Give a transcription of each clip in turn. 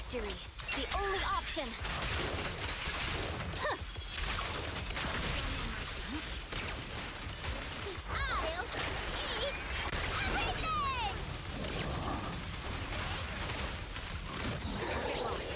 victory. The only option. Huh. I'll eat everything! Target locked.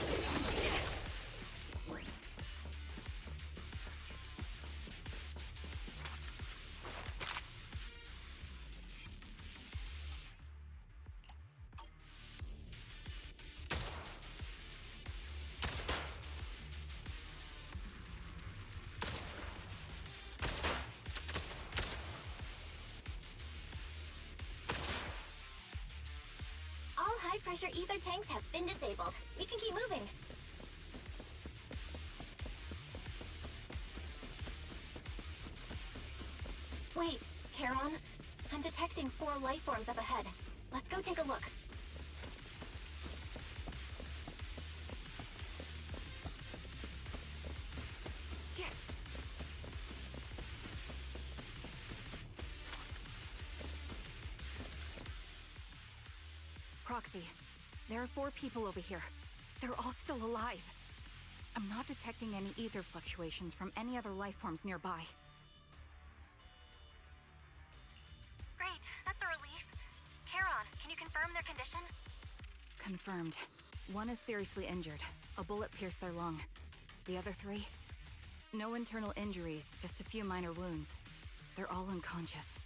High-pressure ether tanks have been disabled. We can keep moving. Wait, Charon. I'm detecting 4 life forms up ahead. Let's go take a look. Here. Proxy, there are 4 people over here. They're all still alive. I'm not detecting any ether fluctuations from any other life forms nearby. Great, that's a relief. Charon, can you confirm their condition? Confirmed. 1 is seriously injured. A bullet pierced their lung. The other 3? No internal injuries, just a few minor wounds. They're all unconscious.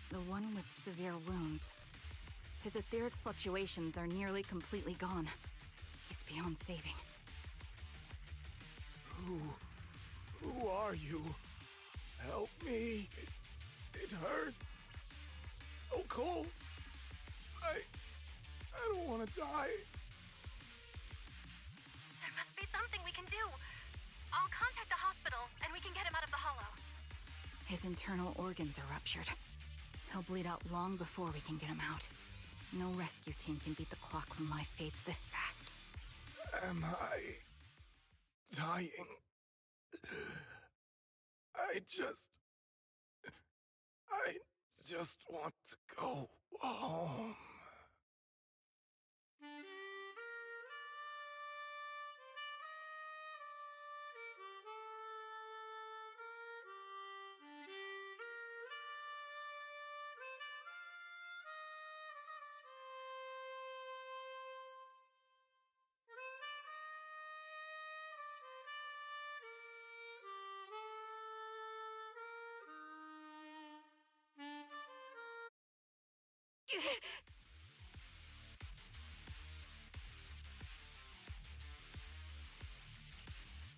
The one with severe wounds. His etheric fluctuations are nearly completely gone. He's beyond saving. Who are you? Help me. It hurts. So cold. I don't want to die. There must be something we can do. I'll contact the hospital, and we can get him out of the hollow. His internal organs are ruptured. He'll bleed out long before we can get him out. No rescue team can beat the clock when life fades this fast. Am I dying? I just want to go home.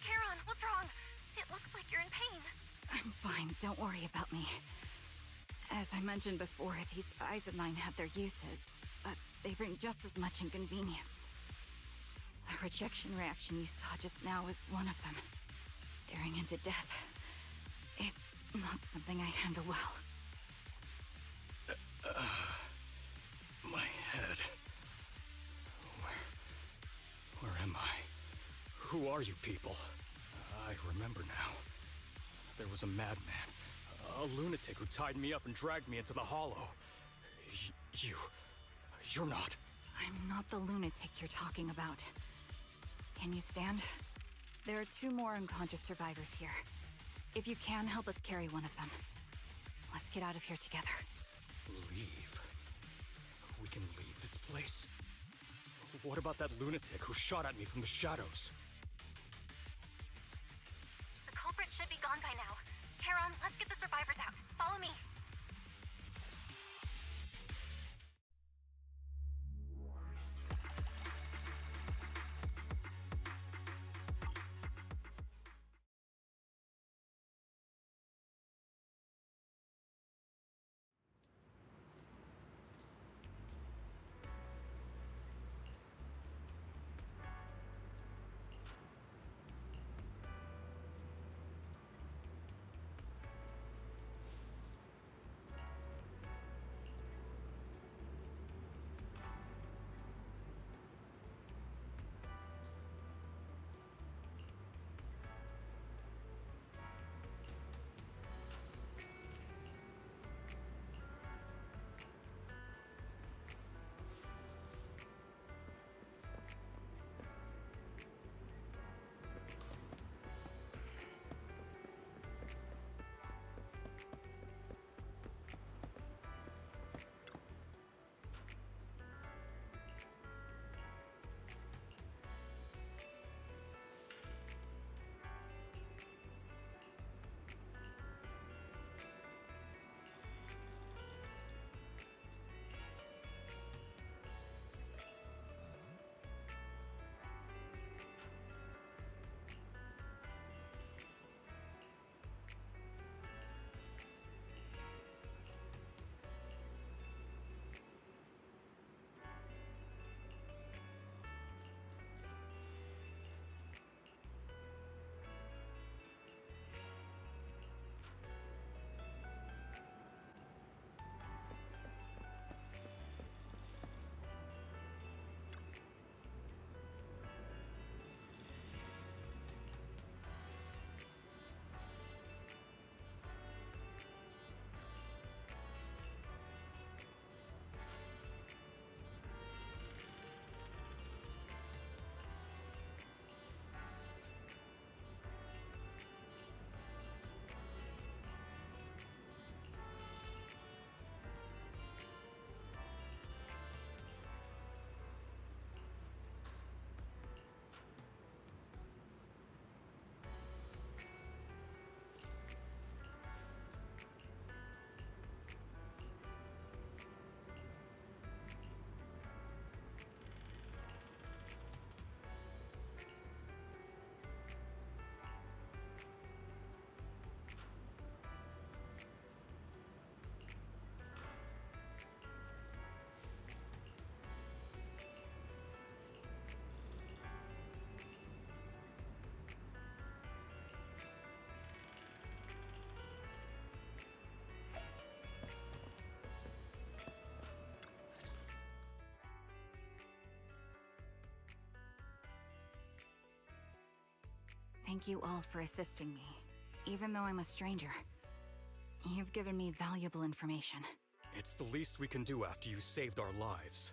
Charon, what's wrong? It looks like you're in pain. I'm fine, don't worry about me. As I mentioned before, these eyes of mine have their uses, but they bring just as much inconvenience. The rejection reaction you saw just now was one of them. Staring into death. It's not something I handle well. My head. Where am I? Who are you people? I remember now. There was a madman, a lunatic who tied me up and dragged me into the hollow. You're not. I'm not the lunatic you're talking about. Can you stand? There are 2 more unconscious survivors here. If you can, help us carry one of them. Let's get out of here together. Leave? We can leave this place? What about that lunatic who shot at me from the shadows? The culprit should be gone by now. Charon, let's get the survivors out. Follow me. Thank you all for assisting me, even though I'm a stranger. You've given me valuable information. It's the least we can do after you saved our lives.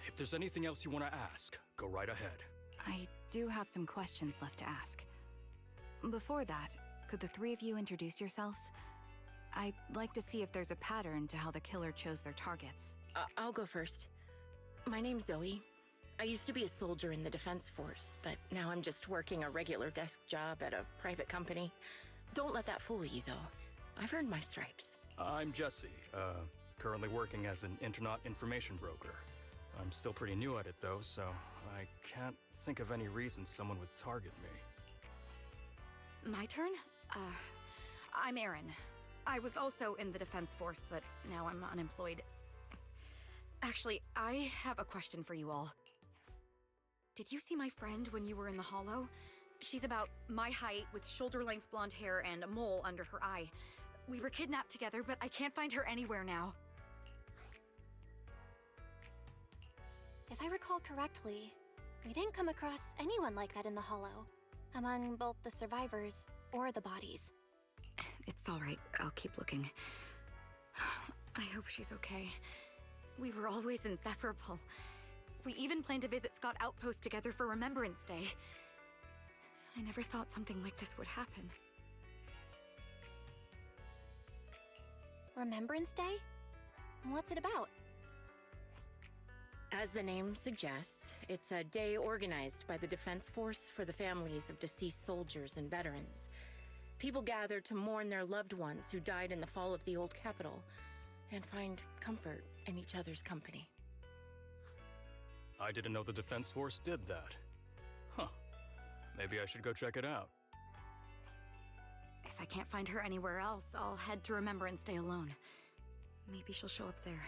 If there's anything else you want to ask, go right ahead. I do have some questions left to ask. Before that, could the three of you introduce yourselves? I'd like to see if there's a pattern to how the killer chose their targets. I'll go first. My name's Zoe. I used to be a soldier in the Defense Force, but now I'm just working a regular desk job at a private company. Don't let that fool you, though. I've earned my stripes. I'm Jesse, currently working as an Internaut information broker. I'm still pretty new at it, though, so I can't think of any reason someone would target me. My turn? I'm Erin. I was also in the Defense Force, but now I'm unemployed. Actually, I have a question for you all. Did you see my friend when you were in the Hollow? She's about my height, with shoulder-length blonde hair and a mole under her eye. We were kidnapped together, but I can't find her anywhere now. If I recall correctly, we didn't come across anyone like that in the Hollow, among both the survivors or the bodies. It's all right. I'll keep looking. I hope she's okay. We were always inseparable. We even planned to visit Scott Outpost together for Remembrance Day. I never thought something like this would happen. Remembrance Day? What's it about? As the name suggests, it's a day organized by the Defense Force for the families of deceased soldiers and veterans. People gather to mourn their loved ones who died in the fall of the old capital and find comfort in each other's company. I didn't know the Defense Force did that. Huh. Maybe I should go check it out. If I can't find her anywhere else, I'll head to Remembrance Day alone. Maybe she'll show up there.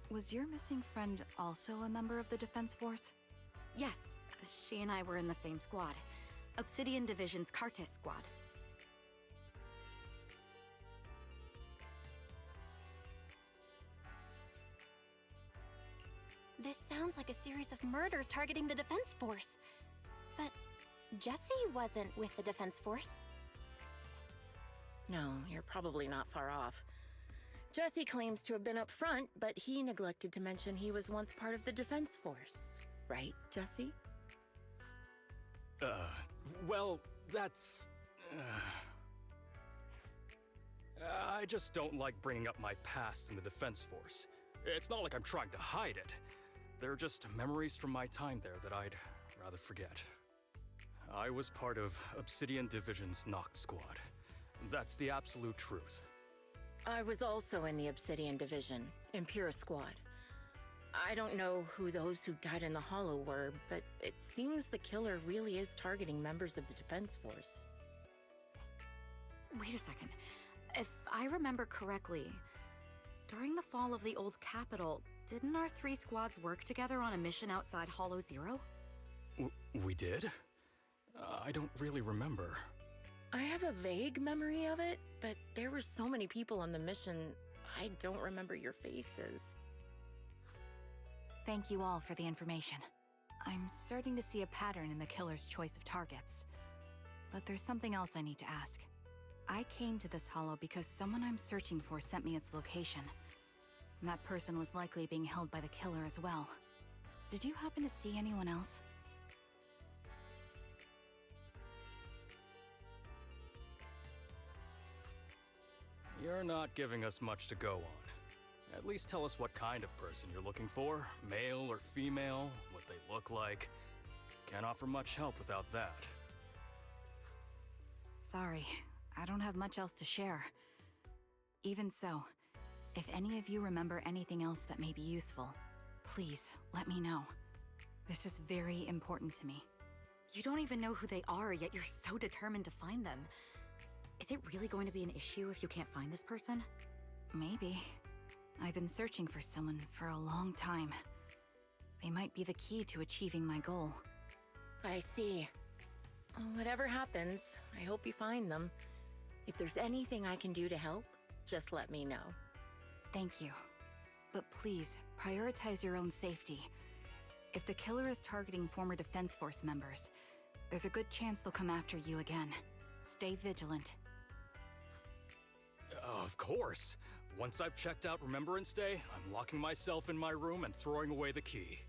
Was your missing friend also a member of the Defense Force? Yes, she and I were in the same squad. Obsidian Division's Cartis squad. This sounds like a series of murders targeting the Defense Force. But Jesse wasn't with the Defense Force. No, you're probably not far off. Jesse claims to have been up front, but he neglected to mention he was once part of the Defense Force. Right, Jesse? Well, that's... I just don't like bringing up my past in the Defense Force. It's not like I'm trying to hide it. They're just memories from my time there that I'd rather forget. I was part of Obsidian Division's Noct Squad. That's the absolute truth. I was also in the Obsidian Division, Impera Squad. I don't know who those who died in the Hollow were, but it seems the killer really is targeting members of the Defense Force. Wait a second. If I remember correctly, during the fall of the old capital, didn't our three squads work together on a mission outside Hollow Zero? We did? I don't really remember. I have a vague memory of it, but there were so many people on the mission, I don't remember your faces. Thank you all for the information. I'm starting to see a pattern in the killer's choice of targets. But there's something else I need to ask. I came to this hollow because someone I'm searching for sent me its location. That person was likely being held by the killer as well. Did you happen to see anyone else? You're not giving us much to go on. At least tell us what kind of person you're looking for, male or female, what they look like. Can't offer much help without that. Sorry, I don't have much else to share. Even so, if any of you remember anything else that may be useful, please let me know. This is very important to me. You don't even know who they are, yet you're so determined to find them. Is it really going to be an issue if you can't find this person? Maybe. I've been searching for someone for a long time. They might be the key to achieving my goal. I see. Whatever happens, I hope you find them. If there's anything I can do to help, just let me know. Thank you. But please, prioritize your own safety. If the killer is targeting former Defense Force members, There's a good chance they'll come after you again. Stay vigilant. Of course. Once I've checked out Remembrance Day, I'm locking myself in my room and throwing away the key.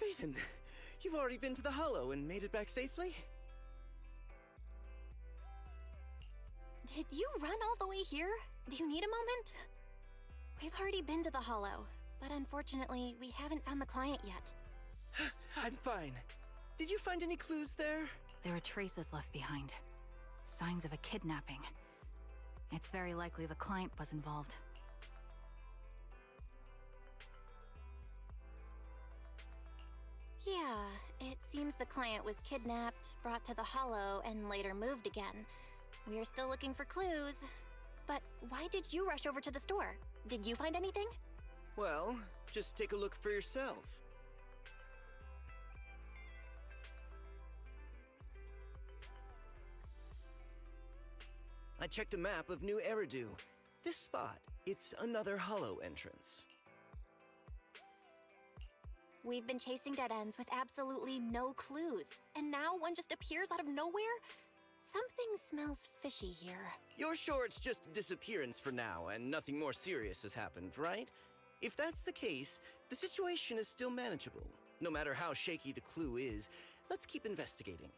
Phaethon, you've already been to the Hollow and made it back safely? Did you run all the way here? Do you need a moment? We've already been to the Hollow, but unfortunately, we haven't found the client yet. I'm fine. Did you find any clues there? There are traces left behind. Signs of a kidnapping. It's very likely the client was involved. Yeah, it seems the client was kidnapped, brought to the Hollow, and later moved again. We are still looking for clues. But why did you rush over to the store? Did you find anything? Well, just take a look for yourself. I checked a map of New Eridu. This spot, it's another Hollow entrance. We've been chasing dead ends with absolutely no clues, and now one just appears out of nowhere? Something smells fishy here. You're sure it's just a disappearance for now and nothing more serious has happened, right? If that's the case, the situation is still manageable. No matter how shaky the clue is, let's keep investigating.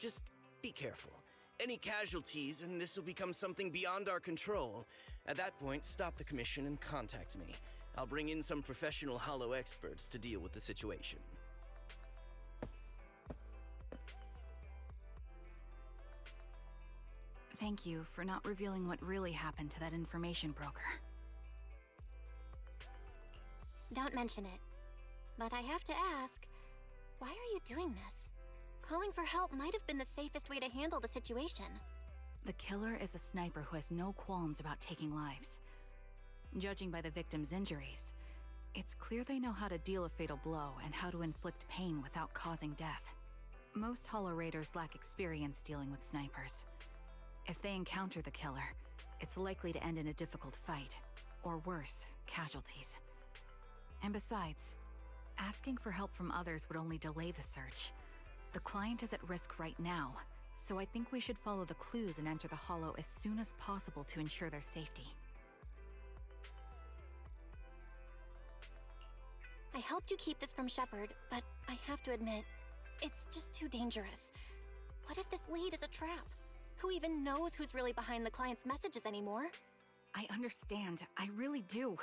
Just be careful. Any casualties and this will become something beyond our control. At that point, stop the commission and contact me. I'll bring in some professional Hollow experts to deal with the situation. Thank you for not revealing what really happened to that information broker. Don't mention it. But I have to ask, why are you doing this? Calling for help might have been the safest way to handle the situation. The killer is a sniper who has no qualms about taking lives. Judging by the victim's injuries, it's clear they know how to deal a fatal blow and how to inflict pain without causing death. Most Hollow Raiders lack experience dealing with snipers. If they encounter the killer, it's likely to end in a difficult fight, or worse, casualties. And besides, asking for help from others would only delay the search. The client is at risk right now, so I think we should follow the clues and enter the Hollow as soon as possible to ensure their safety. I helped you keep this from Shepard, but I have to admit, it's just too dangerous. What if this lead is a trap? Who even knows who's really behind the client's messages anymore? I understand, I really do.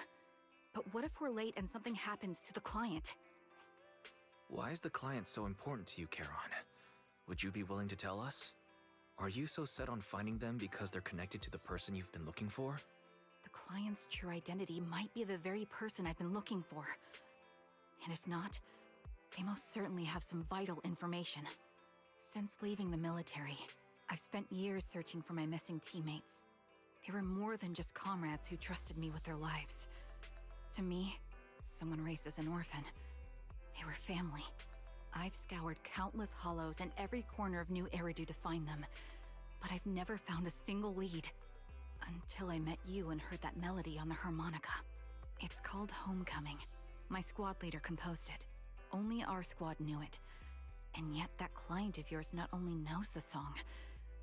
But what if we're late and something happens to the client? Why is the client so important to you, Charon? Would you be willing to tell us? Are you so set on finding them because they're connected to the person you've been looking for? The client's true identity might be the very person I've been looking for. And if not, they most certainly have some vital information. Since leaving the military, I've spent years searching for my missing teammates. They were more than just comrades who trusted me with their lives. To me, someone raised as an orphan, they were family. I've scoured countless hollows and every corner of New Eridu to find them, but I've never found a single lead. Until I met you and heard that melody on the harmonica. It's called Homecoming. My squad leader composed it. Only our squad knew it. And yet that client of yours not only knows the song,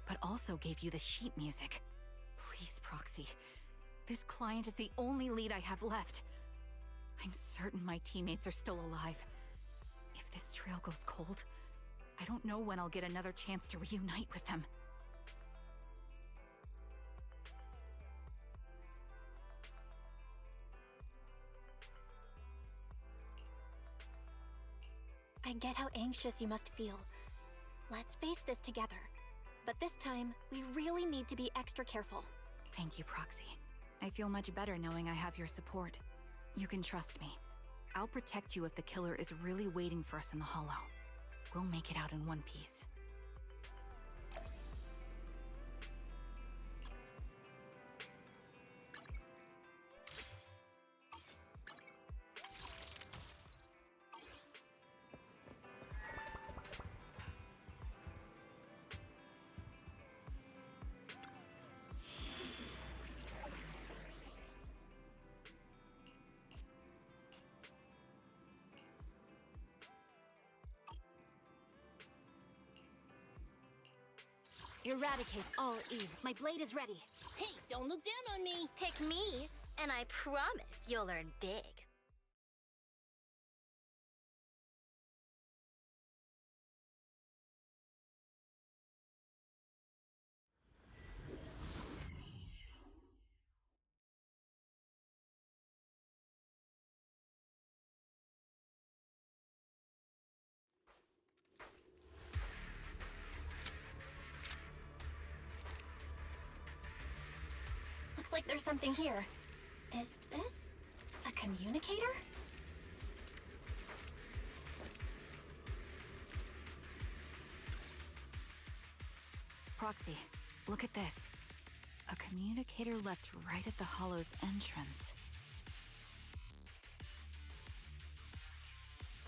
but also gave you the sheet music. Please, Proxy. This client is the only lead I have left. I'm certain my teammates are still alive. If this trail goes cold, I don't know when I'll get another chance to reunite with them. I get how anxious you must feel. Let's face this together. But this time, we really need to be extra careful. Thank you, Proxy. I feel much better knowing I have your support. You can trust me. I'll protect you if the killer is really waiting for us in the Hollow. We'll make it out in one piece. Eradicate all evil. My blade is ready. Hey, don't look down on me! Pick me, and I promise you'll learn big. Looks like there's something here. Is this a communicator? Proxy, look at this. A communicator left right at the Hollow's entrance.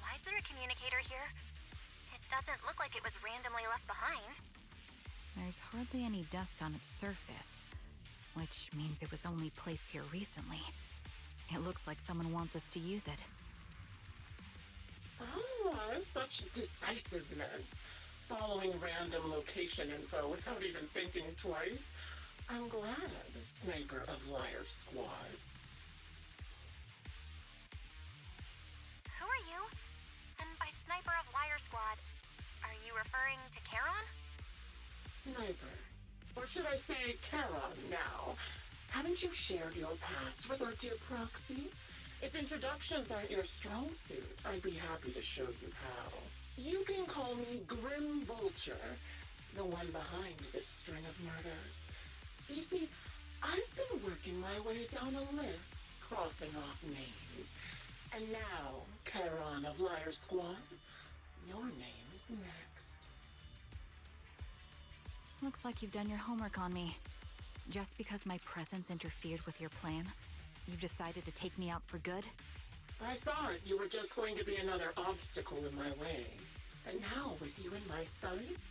Why is there a communicator here? It doesn't look like it was randomly left behind. There's hardly any dust on its surface, which means it was only placed here recently. It looks like someone wants us to use it. Ah, such decisiveness. Following random location info without even thinking twice. I'm glad, Sniper of Liar Squad. Who are you? And by Sniper of Liar Squad, are you referring to Charon? Sniper. Or should I say Charon now? Haven't you shared your past with our dear Proxy? If introductions aren't your strong suit, I'd be happy to show you how. You can call me Grim Vulture, the one behind this string of murders. You see, I've been working my way down a list, crossing off names. And now, Charon of Liar Squad, your name is next. Looks like you've done your homework on me. Just because my presence interfered with your plan, you've decided to take me out for good? I thought you were just going to be another obstacle in my way. And now, with you in my sights,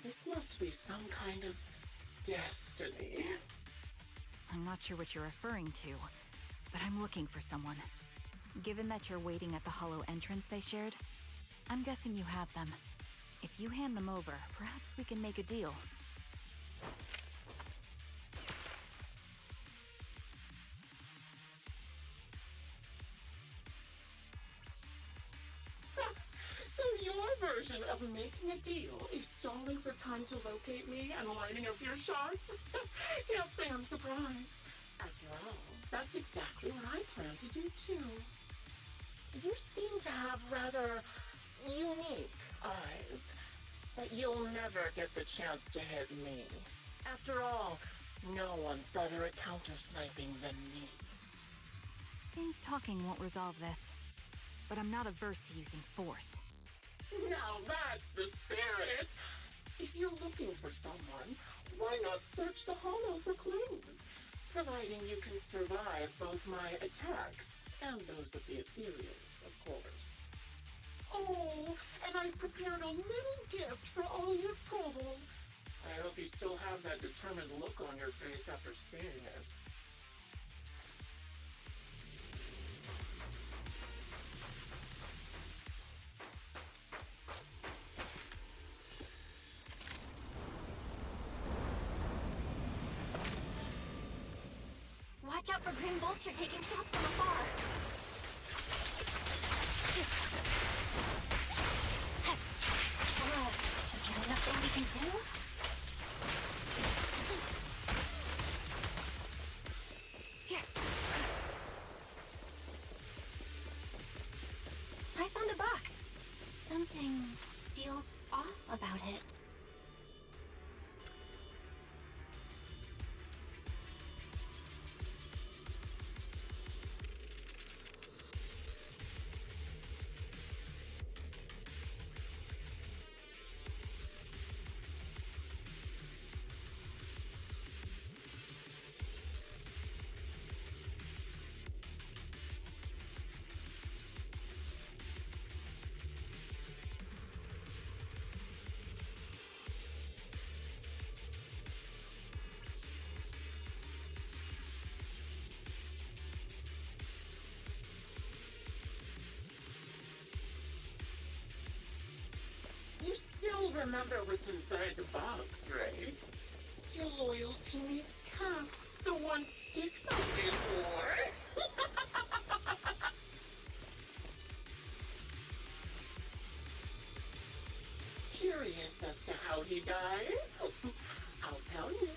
this must be some kind of destiny. I'm not sure what you're referring to, but I'm looking for someone. Given that you're waiting at the Hollow entrance they shared, I'm guessing you have them. If you hand them over, perhaps we can make a deal. So your version of making a deal is stalling for time to locate me and lining up your shot? Can't say I'm surprised. After all, that's exactly what I plan to do too. You seem to have rather unique eyes, but you'll never get the chance to hit me. After all, no one's better at counter-sniping than me. Seems talking won't resolve this, but I'm not averse to using force. Now that's the spirit! If you're looking for someone, why not search the Hollow for clues? Providing you can survive both my attacks and those of the Ethereals, of course. Oh, and I've prepared a little gift for all your trouble. I hope you still have that determined look on your face after seeing it. Watch out for Grim Vulture taking shots from afar. about it. You still remember what's inside the box, right? Your loyal teammate's cap, the one Styx always wore. Curious as to how he died? I'll tell you.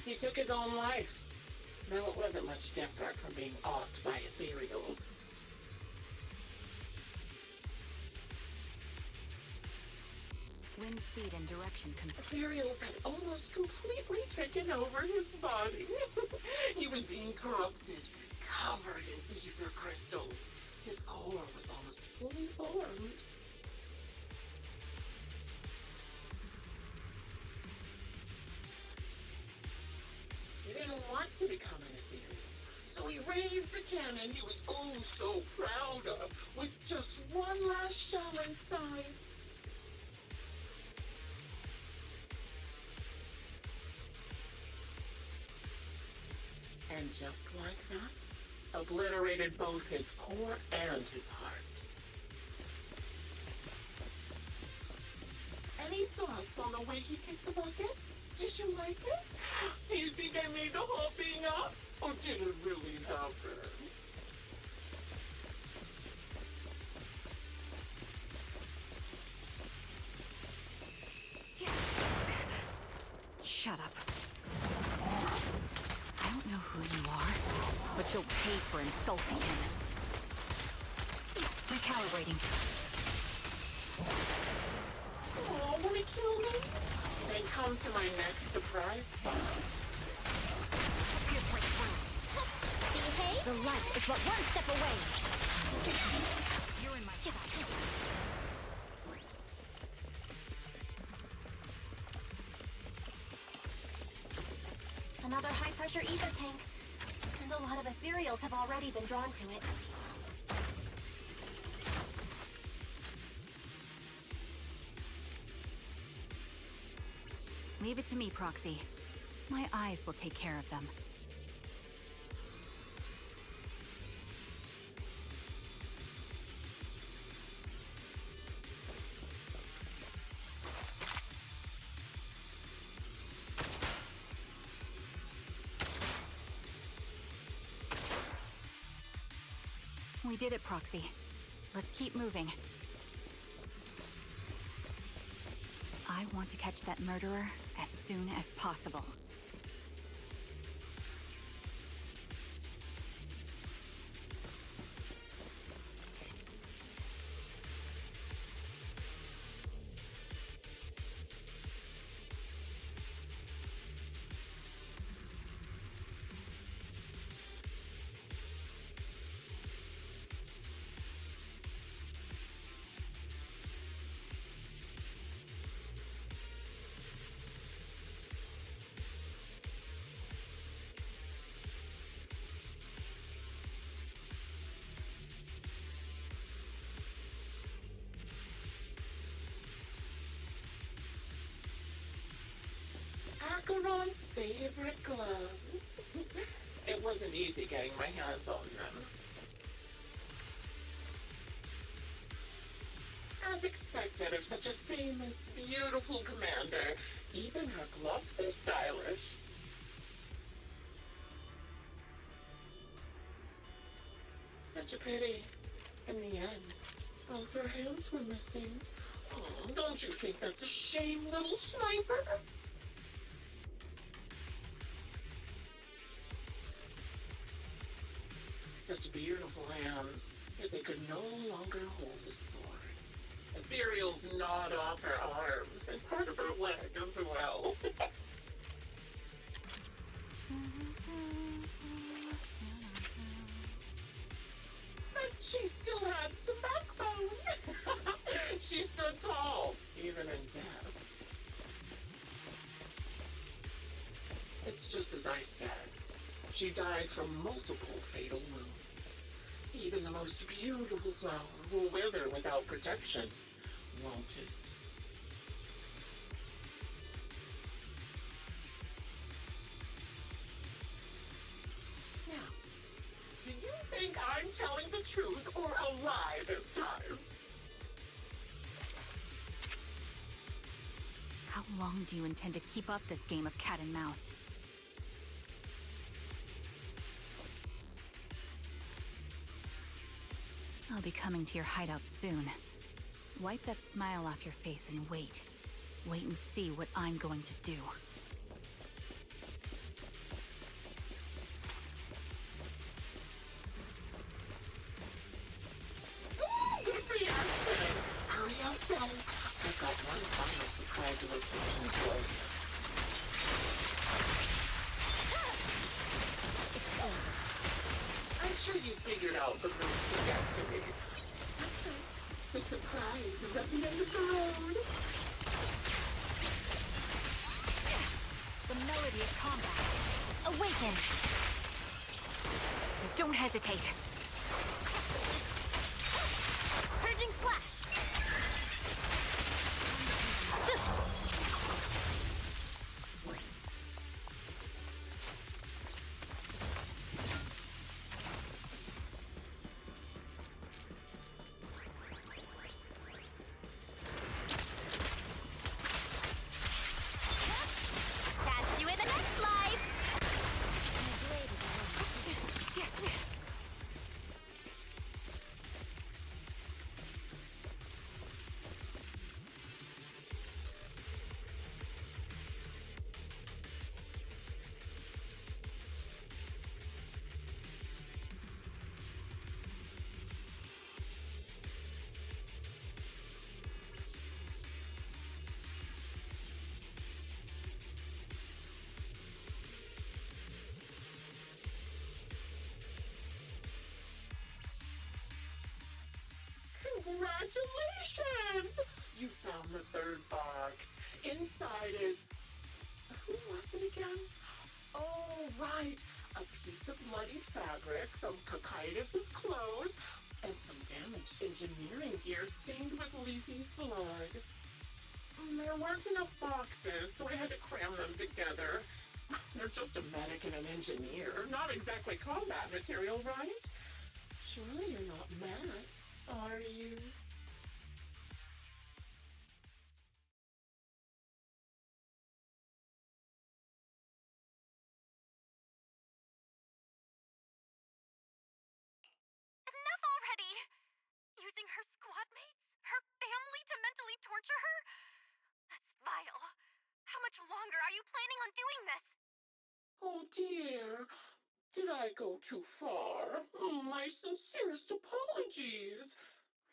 He took his own life. Though it wasn't much different from being offed by ethereals. Wind speed and direction Ethereals had almost completely taken over his body. He was being corrupted, covered in ether crystals. His core was almost fully formed. He didn't want to become an ethereal, so he raised the cannon he was oh so proud of with just one last shell inside. And just like that, obliterated both his core and his heart. Any thoughts on the way he kicked the bucket? Did you like it? Do you think I made the whole thing up? Or did it really happen? Shut up. I don't know who you are, but you'll pay for insulting him. Recalibrating. Oh, wanna kill me? Then come to my next surprise spot. Pierce right through. Behave? The light is but one step away. You're in my sight. Another high-pressure ether tank. And a lot of ethereals have already been drawn to it. Leave it to me, Proxy. My eyes will take care of them. We did it, Proxy. Let's keep moving. I want to catch that murderer as soon as possible. Acheron's favorite gloves. It wasn't easy getting my hands on them. As expected of such a famous, beautiful commander, even her gloves are stylish. Such a pity. In the end, both her hands were missing. Oh, don't you think that's a shame, little sniper? Such beautiful hands, yet they could no longer hold a sword. Ethereal's gnawed off her arms and part of her leg as well. But she still had some backbone. She stood tall, even in death. It's just as I said. She died from multiple fatal wounds. Even the most beautiful flower will wither without protection, won't it? Now, do you think I'm telling the truth or a lie this time? How long do you intend to keep up this game of cat and mouse? I'll be coming to your hideout soon. Wipe that smile off your face and wait. Wait and see what I'm going to do. Good reaction! Hurry up, then. I've got one final surprise location for you. I'm sure you figured out the route to get to me. That's right. The surprise is at the end of the road. The melody of combat. Awaken! Don't hesitate. Purging slash! Catch you in the next life! Congratulations! You found the third box. Inside is... Who was it again? Oh, right. A piece of bloody fabric from Cocytus's clothes and some damaged engineering gear stained with Leafy's blood. There weren't enough boxes, so I had to cram them together. They're just a medic and an engineer. Not exactly combat material, right? Surely you're not mad, are you? Enough already! Using her squad mates? Her family to mentally torture her? That's vile. How much longer are you planning on doing this? Oh dear. Did I go too far? My sincerest apologies.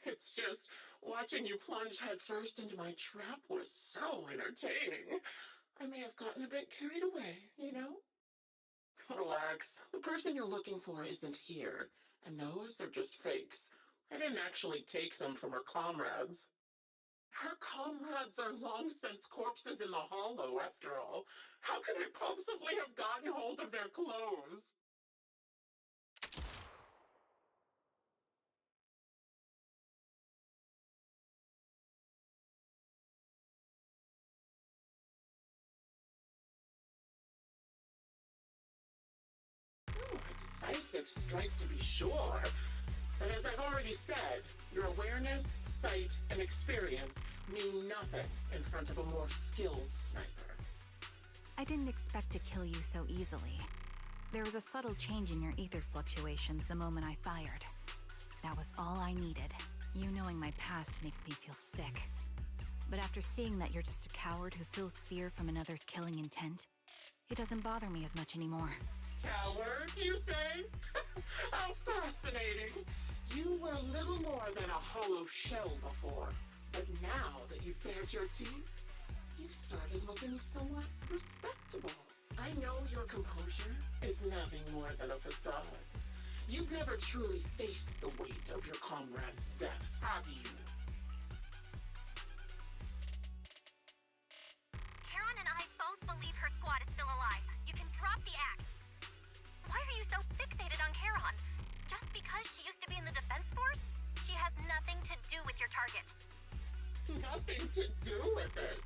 It's just watching you plunge headfirst into my trap was so entertaining. I may have gotten a bit carried away, you know? Relax. The person you're looking for isn't here, and those are just fakes. I didn't actually take them from her comrades. Her comrades are long since corpses in the hollow, after all. How could I possibly have gotten hold of their clothes? A decisive strike to be sure. But as I've already said, your awareness, sight, and experience mean nothing in front of a more skilled sniper. I didn't expect to kill you so easily. There was a subtle change in your ether fluctuations the moment I fired. That was all I needed. You knowing my past makes me feel sick. But after seeing that you're just a coward who feels fear from another's killing intent, it doesn't bother me as much anymore. Coward, you say? How fascinating! You were little more than a hollow shell before, but But now that you've bared your teeth, you've started looking somewhat respectable. I know your composure is nothing more than a facade. You've never truly faced the weight of your comrades' deaths, have you? Charon and I both believe her squad is still alive. You can drop the act. Why are you so fixated on Charon? Just because she used to be in the Defense Force? She has nothing to do with your target. Nothing to do with it?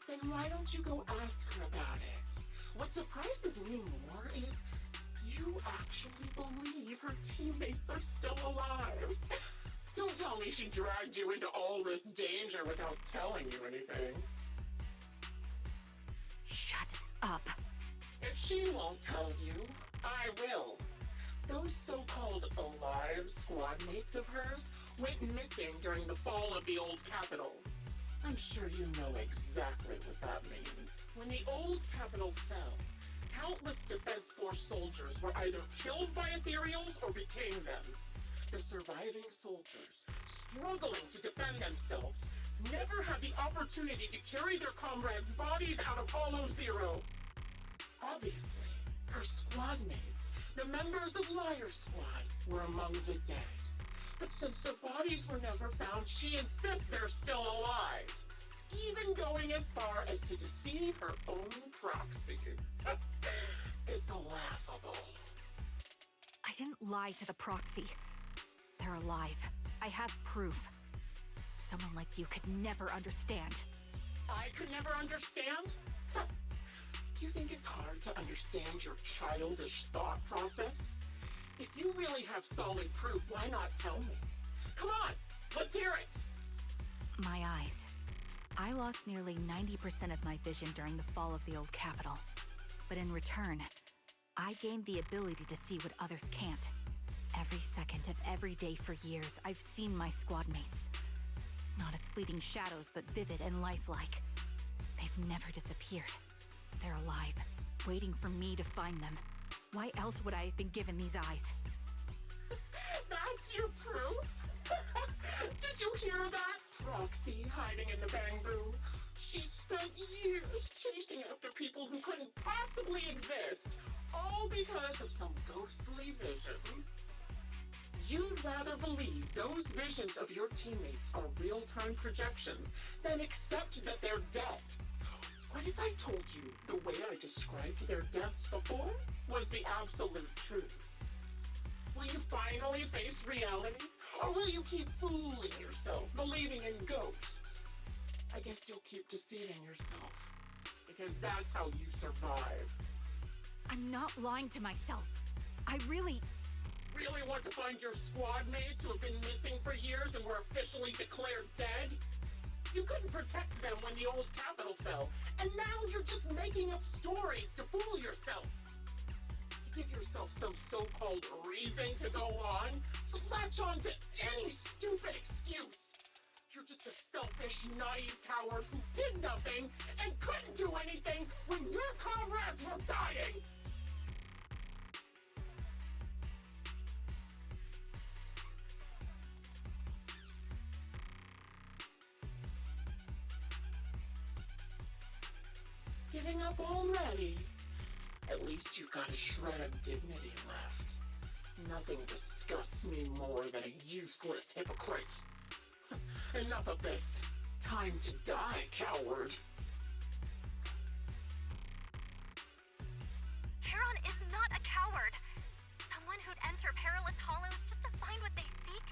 Then why don't you go ask her about it? What surprises me more is you actually believe her teammates are still alive. Don't tell me she dragged you into all this danger without telling you anything. Shut up. If she won't tell you, I will. Those so-called alive squad mates of hers went missing during the fall of the old capital. I'm sure you know exactly what that means. When the old capital fell, countless Defense Force soldiers were either killed by Ethereals or became them. The surviving soldiers, struggling to defend themselves, never had the opportunity to carry their comrades' bodies out of Hollow Zero. Obviously, her squad mates, the members of Liar Squad, were among the dead. But since their bodies were never found, she insists they're still alive. Even going as far as to deceive her own proxy. It's laughable. I didn't lie to the proxy. They're alive. I have proof. Someone like you could never understand. I could never understand? Do you think it's hard to understand your childish thought process? If you really have solid proof, why not tell me? Come on, let's hear it! My eyes. I lost nearly 90% of my vision during the fall of the old capital. But in return, I gained the ability to see what others can't. Every second of every day for years, I've seen my squad mates. Not as fleeting shadows, but vivid and lifelike. They've never disappeared. They're alive, waiting for me to find them. Why else would I have been given these eyes? That's your proof? Did you hear that? Proxy hiding in the bamboo. She spent years chasing after people who couldn't possibly exist, all because of some ghostly visions. You'd rather believe those visions of your teammates are real-time projections than accept that they're dead. What if I told you the way I described their deaths before was the absolute truth? Will you finally face reality? Or will you keep fooling yourself, believing in ghosts? I guess you'll keep deceiving yourself. Because that's how you survive. I'm not lying to myself. I really want to find your squad mates who have been missing for years and were officially declared dead? You couldn't protect them when the old capital fell, and now you're just making up stories to fool yourself. To give yourself some so-called reason to go on, to latch on to any stupid excuse. You're just a selfish, naive coward who did nothing and couldn't do anything when your comrades were dying. Giving up already? At least you've got a shred of dignity left. Nothing disgusts me more than a useless hypocrite. Enough of this. Time to die, coward. Charon is not a coward. Someone who'd enter perilous hollows just to find what they seek.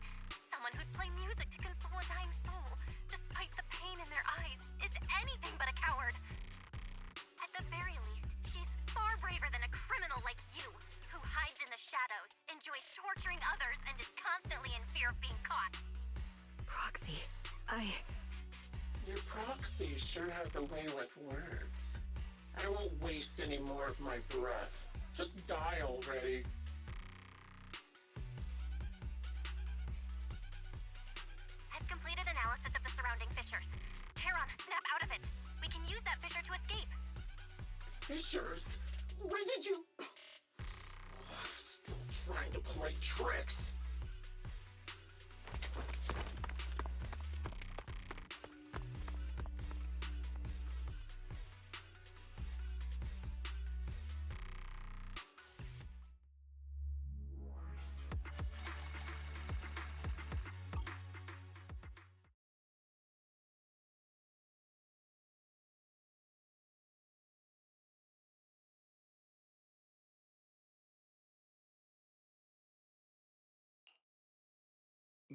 Someone who'd play music to console a dying soul, despite the pain in their eyes, is anything but a coward. At the very least, she's far braver than a criminal like you, who hides in the shadows, enjoys torturing others, and is constantly in fear of being caught. Proxy, Your proxy sure has a way with words. I won't waste any more of my breath. Just die already. I've completed analysis of the surrounding fissures. Charon, snap out of it. We can use that fissure to escape. Fissures? When did you... Still trying to play tricks.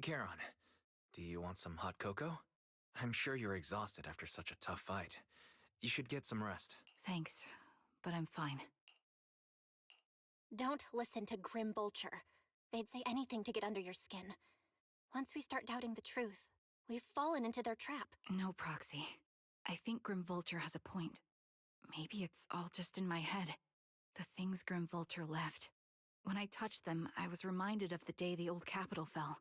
Charon, do you want some hot cocoa? I'm sure you're exhausted after such a tough fight. You should get some rest. Thanks, but I'm fine. Don't listen to Grim Vulture. They'd say anything to get under your skin. Once we start doubting the truth, we've fallen into their trap. No, Proxy. I think Grim Vulture has a point. Maybe it's all just in my head. The things Grim Vulture left. When I touched them, I was reminded of the day the old capital fell.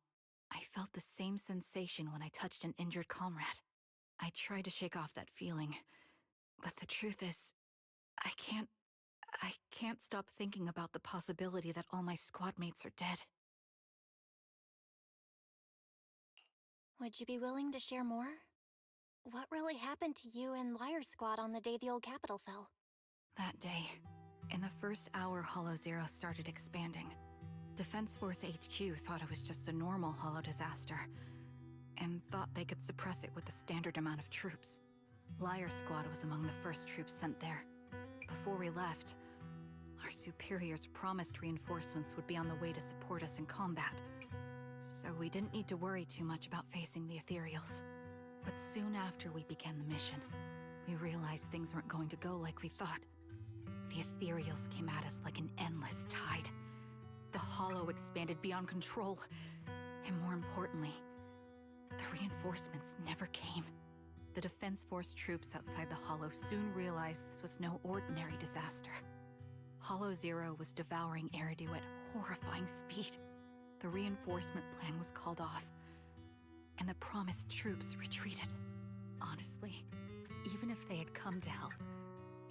I felt the same sensation when I touched an injured comrade. I tried to shake off that feeling, but the truth is, I can't stop thinking about the possibility that all my squad mates are dead. Would you be willing to share more? What really happened to you and Liar Squad on the day the old capital fell? That day, in the first hour Hollow Zero started expanding, Defense Force HQ thought it was just a normal Hollow disaster, and thought they could suppress it with the standard amount of troops. Liar Squad was among the first troops sent there. Before we left, our superiors promised reinforcements would be on the way to support us in combat, so we didn't need to worry too much about facing the Ethereals. But soon after we began the mission, we realized things weren't going to go like we thought. The Ethereals came at us like an endless tide. The Hollow expanded beyond control, and more importantly, the reinforcements never came. The Defense Force troops outside the Hollow soon realized this was no ordinary disaster. Hollow Zero was devouring Eridu at horrifying speed. The reinforcement plan was called off, and the promised troops retreated. Honestly, even if they had come to help,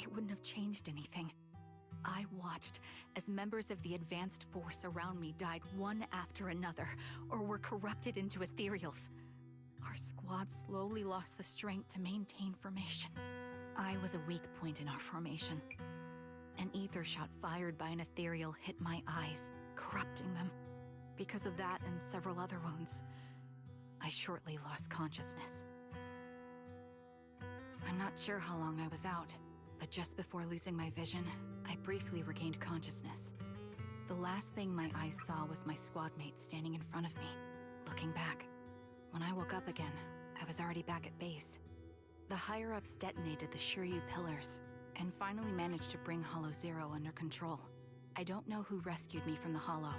it wouldn't have changed anything. I watched as members of the advanced force around me died one after another, or were corrupted into Ethereals. Our squad slowly lost the strength to maintain formation. I was a weak point in our formation. An ether shot fired by an Ethereal hit my eyes, corrupting them. Because of that and several other wounds, I shortly lost consciousness. I'm not sure how long I was out, but just before losing my vision, I briefly regained consciousness. The last thing my eyes saw was my squad mate standing in front of me, looking back. When I woke up again, I was already back at base. The higher-ups detonated the Shiryu pillars, and finally managed to bring Hollow Zero under control. I don't know who rescued me from the Hollow,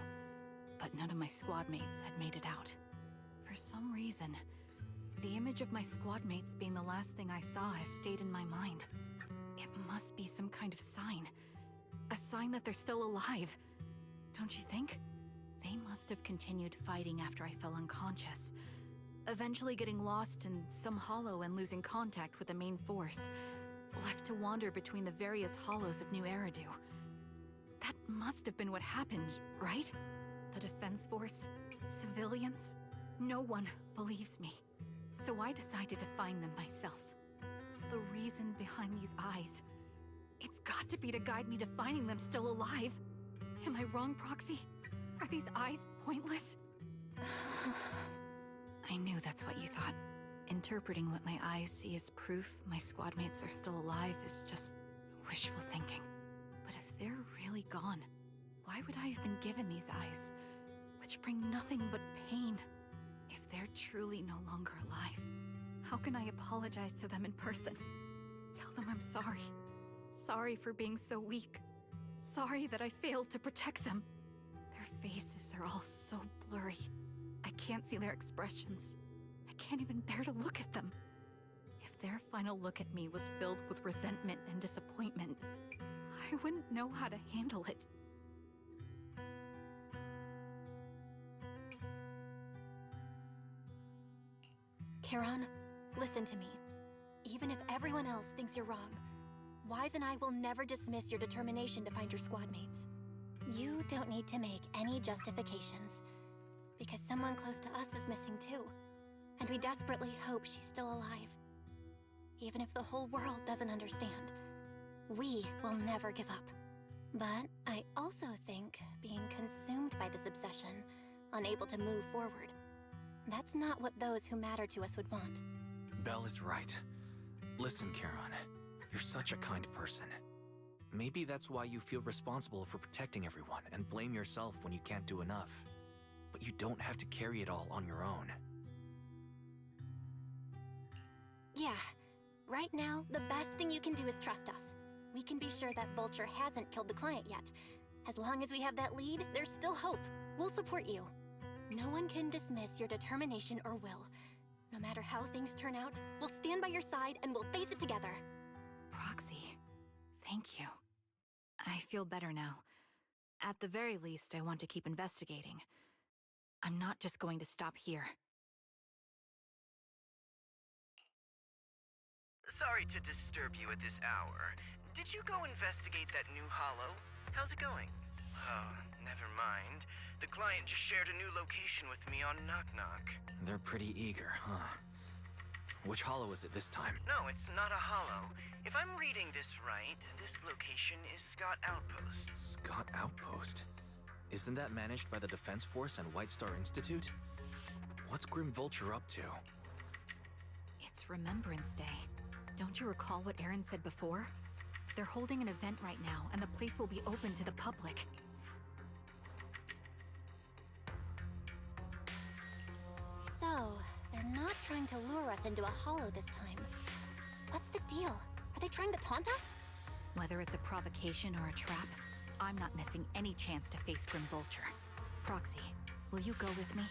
but none of my squad mates had made it out. For some reason, the image of my squad mates being the last thing I saw has stayed in my mind. It must be some kind of sign. A sign that they're still alive. Don't you think? They must have continued fighting after I fell unconscious, eventually getting lost in some hollow and losing contact with the main force, left to wander between the various hollows of New Eridu. That must have been what happened, right? The Defense Force? Civilians? No one believes me. So I decided to find them myself. The reason behind these eyes. It's got to be to guide me to finding them still alive. Am I wrong, Proxy? Are these eyes pointless? I knew that's what you thought. Interpreting what my eyes see as proof my squad mates are still alive is just wishful thinking. But if they're really gone, why would I have been given these eyes, which bring nothing but pain? If they're truly no longer alive, how can I apologize to them in person? Tell them I'm sorry. Sorry for being so weak. Sorry that I failed to protect them. Their faces are all so blurry. I can't see their expressions. I can't even bear to look at them. If their final look at me was filled with resentment and disappointment, I wouldn't know how to handle it. Charon, listen to me. Even if everyone else thinks you're wrong, Wise and I will never dismiss your determination to find your squad mates. You don't need to make any justifications, because someone close to us is missing too, and we desperately hope she's still alive. Even if the whole world doesn't understand, we will never give up. But I also think being consumed by this obsession, unable to move forward, that's not what those who matter to us would want. Belle is right. Listen, Charon, you're such a kind person. Maybe that's why you feel responsible for protecting everyone and blame yourself when you can't do enough. But you don't have to carry it all on your own. Yeah. Right now, the best thing you can do is trust us. We can be sure that Vulture hasn't killed the client yet. As long as we have that lead, there's still hope. We'll support you. No one can dismiss your determination or will. No matter how things turn out, we'll stand by your side and we'll face it together. Proxy, thank you. I feel better now. At the very least, I want to keep investigating. I'm not just going to stop here. Sorry to disturb you at this hour. Did you go investigate that new hollow? How's it going? Oh, never mind. The client just shared a new location with me on Knock Knock. They're pretty eager, huh? Which hollow is it this time? No, it's not a hollow. If I'm reading this right, this location is Scott Outpost. Scott Outpost? Isn't that managed by the Defense Force and White Star Institute? What's Grim Vulture up to? It's Remembrance Day. Don't you recall what Aaron said before? They're holding an event right now, and the place will be open to the public. So, they're not trying to lure us into a hollow this time. What's the deal? Are they trying to taunt us? Whether it's a provocation or a trap, I'm not missing any chance to face Grim Vulture. Proxy, will you go with me?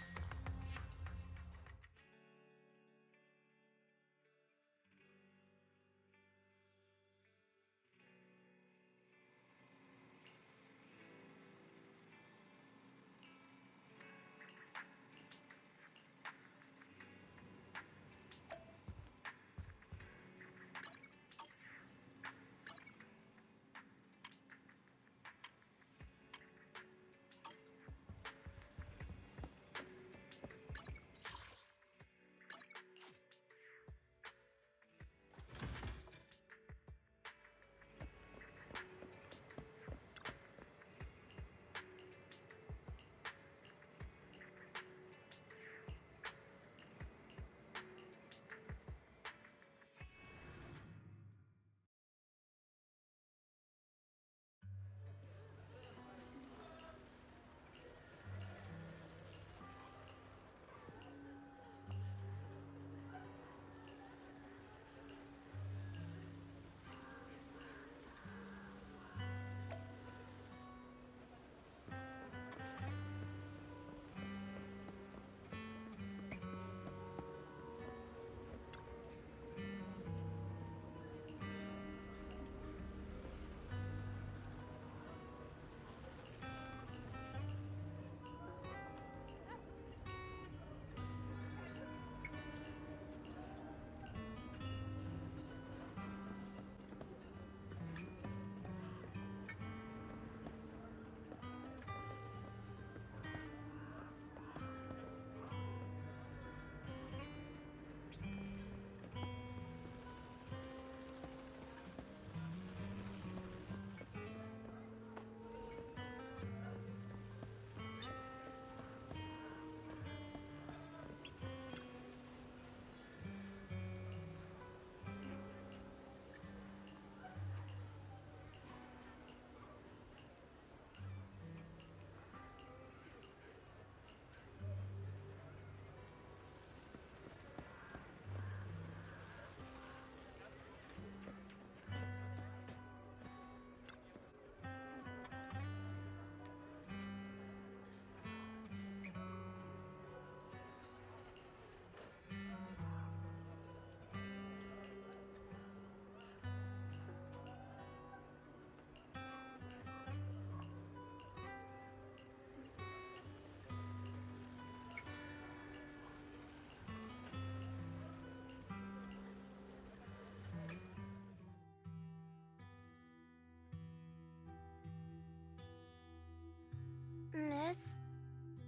Miss,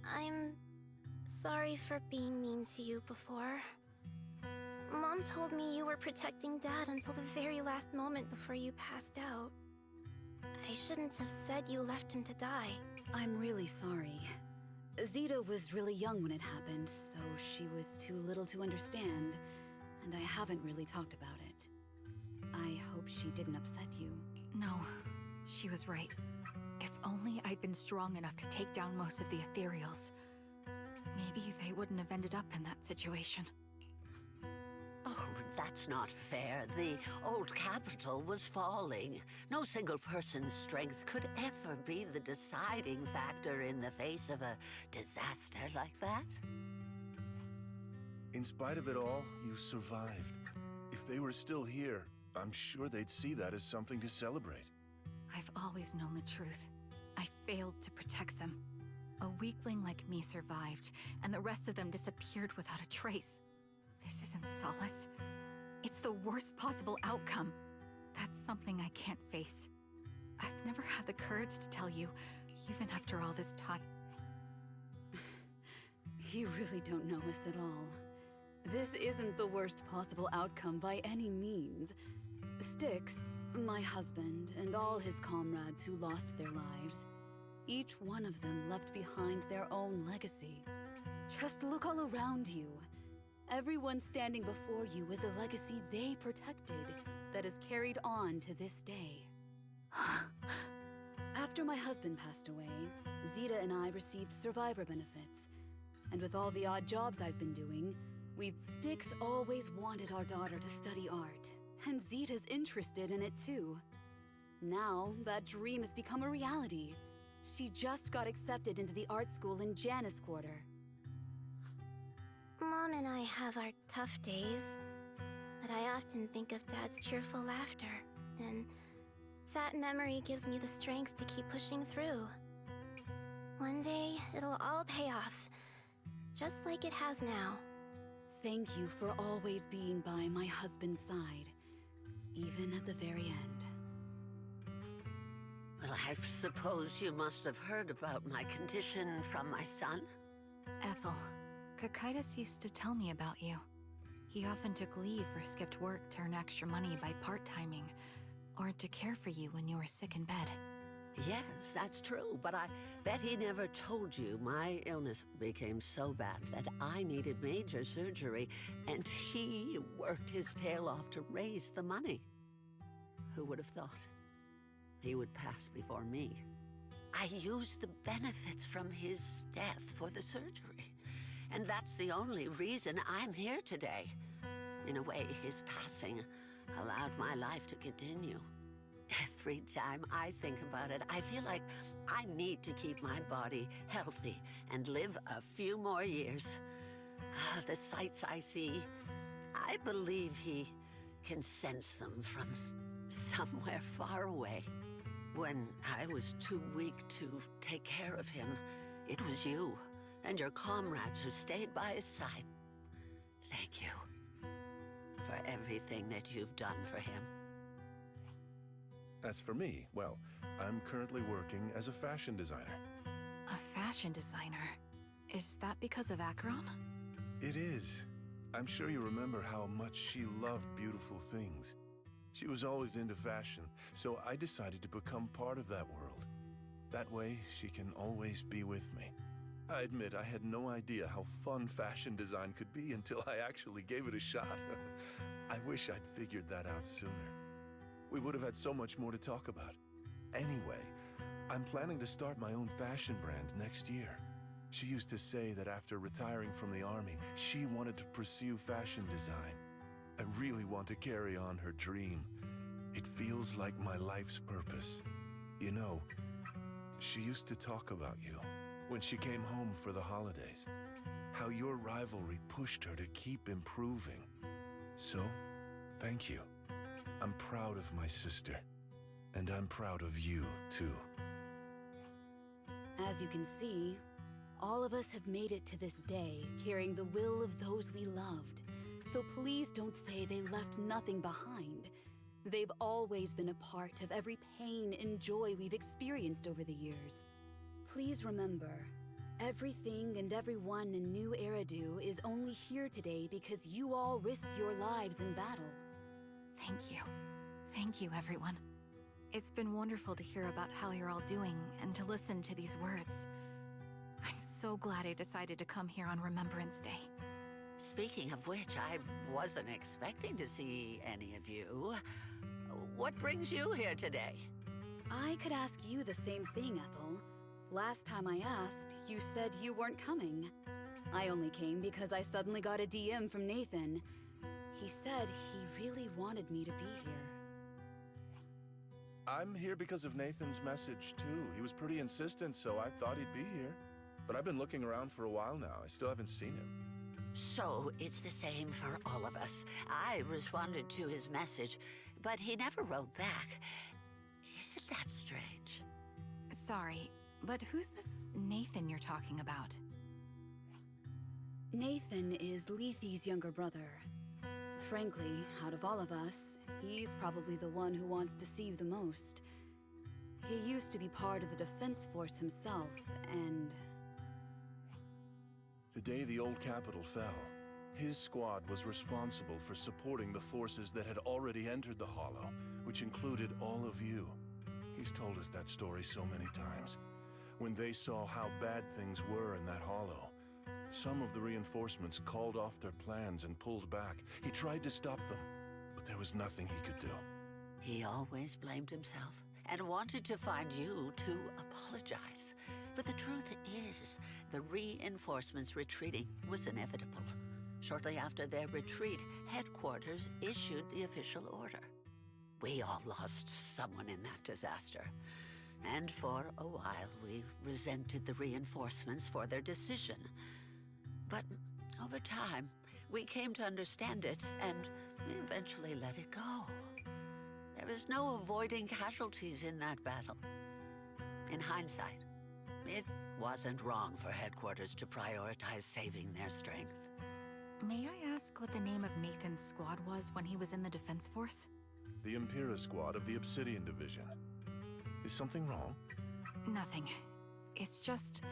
I'm sorry for being mean to you before. Mom told me you were protecting Dad until the very last moment before you passed out. I shouldn't have said you left him to die. I'm really sorry. Zeta was really young when it happened, so she was too little to understand, and I haven't really talked about it. I hope she didn't upset you. No, she was right. If only I'd been strong enough to take down most of the Ethereals. maybe they wouldn't have ended up in that situation. Oh, that's not fair. The old capital was falling. No single person's strength could ever be the deciding factor in the face of a disaster like that. In spite of it all, you survived. If they were still here, I'm sure they'd see that as something to celebrate. I've always known the truth. I failed to protect them. A weakling like me survived, and the rest of them disappeared without a trace. This isn't solace. It's the worst possible outcome. That's something I can't face. I've never had the courage to tell you, even after all this time. You really don't know us at all. This isn't the worst possible outcome by any means. Styx, my husband, and all his comrades who lost their lives, each one of them left behind their own legacy. Just look all around you. Everyone standing before you is a legacy they protected that is carried on to this day. After my husband passed away, Zeta and I received survivor benefits. And with all the odd jobs I've been doing, Styx always wanted our daughter to study art, and Zeta's interested in it too. Now, that dream has become a reality. She just got accepted into the art school in Janus Quarter. Mom and I have our tough days, but I often think of Dad's cheerful laughter, and that memory gives me the strength to keep pushing through. One day, it'll all pay off, just like it has now. Thank you for always being by my husband's side, even at the very end. Well, I suppose you must have heard about my condition from my son? Ethel, Cocytus used to tell me about you. He often took leave or skipped work to earn extra money by part-timing, or to care for you when you were sick in bed. Yes, that's true, but I bet he never told you my illness became so bad that I needed major surgery, and he worked his tail off to raise the money. Who would have thought he would pass before me? I used the benefits from his death for the surgery, and that's the only reason I'm here today. In a way, his passing allowed my life to continue. Every time I think about it, I feel like I need to keep my body healthy and live a few more years. The sights I see, I believe he can sense them from somewhere far away. When I was too weak to take care of him, it was you and your comrades who stayed by his side. Thank you for everything that you've done for him. As for me, well, I'm currently working as a fashion designer. A fashion designer? Is that because of Acheron? It is. I'm sure you remember how much she loved beautiful things. She was always into fashion, so I decided to become part of that world. That way, she can always be with me. I admit I had no idea how fun fashion design could be until I actually gave it a shot. I wish I'd figured that out sooner. We would have had so much more to talk about. Anyway, I'm planning to start my own fashion brand next year. She used to say that after retiring from the army, she wanted to pursue fashion design. I really want to carry on her dream. It feels like my life's purpose. You know, she used to talk about you when she came home for the holidays. How your rivalry pushed her to keep improving. So, thank you. I'm proud of my sister. And I'm proud of you, too. As you can see, all of us have made it to this day, carrying the will of those we loved. So please don't say they left nothing behind. They've always been a part of every pain and joy we've experienced over the years. Please remember, everything and everyone in New Eridu is only here today because you all risked your lives in battle. Thank you. Thank you, everyone. It's been wonderful to hear about how you're all doing and to listen to these words. I'm so glad I decided to come here on Remembrance Day. Speaking of which, I wasn't expecting to see any of you. What brings you here today? I could ask you the same thing, Ethel. Last time I asked, you said you weren't coming. I only came because I suddenly got a DM from Nathan. He said he really wanted me to be here. I'm here because of Nathan's message, too. He was pretty insistent, so I thought he'd be here. But I've been looking around for a while now. I still haven't seen him. So it's the same for all of us. I responded to his message, but he never wrote back. Isn't that strange? Sorry, but who's this Nathan you're talking about? Nathan is Lethe's younger brother. Frankly, out of all of us, he's probably the one who wants to see you the most. He used to be part of the Defense Force himself, and... The day the old capital fell, his squad was responsible for supporting the forces that had already entered the Hollow, which included all of you. He's told us that story so many times. When they saw how bad things were in that Hollow, some of the reinforcements called off their plans and pulled back. He tried to stop them, but there was nothing he could do. He always blamed himself and wanted to find you to apologize. But the truth is, the reinforcements retreating was inevitable. Shortly after their retreat, headquarters issued the official order. We all lost someone in that disaster. And for a while, we resented the reinforcements for their decision. But over time, we came to understand it and eventually let it go. There is no avoiding casualties in that battle. In hindsight, it wasn't wrong for headquarters to prioritize saving their strength. May I ask what the name of Nathan's squad was when he was in the Defense Force? The Impera squad of the Obsidian Division. Is something wrong? Nothing. It's just...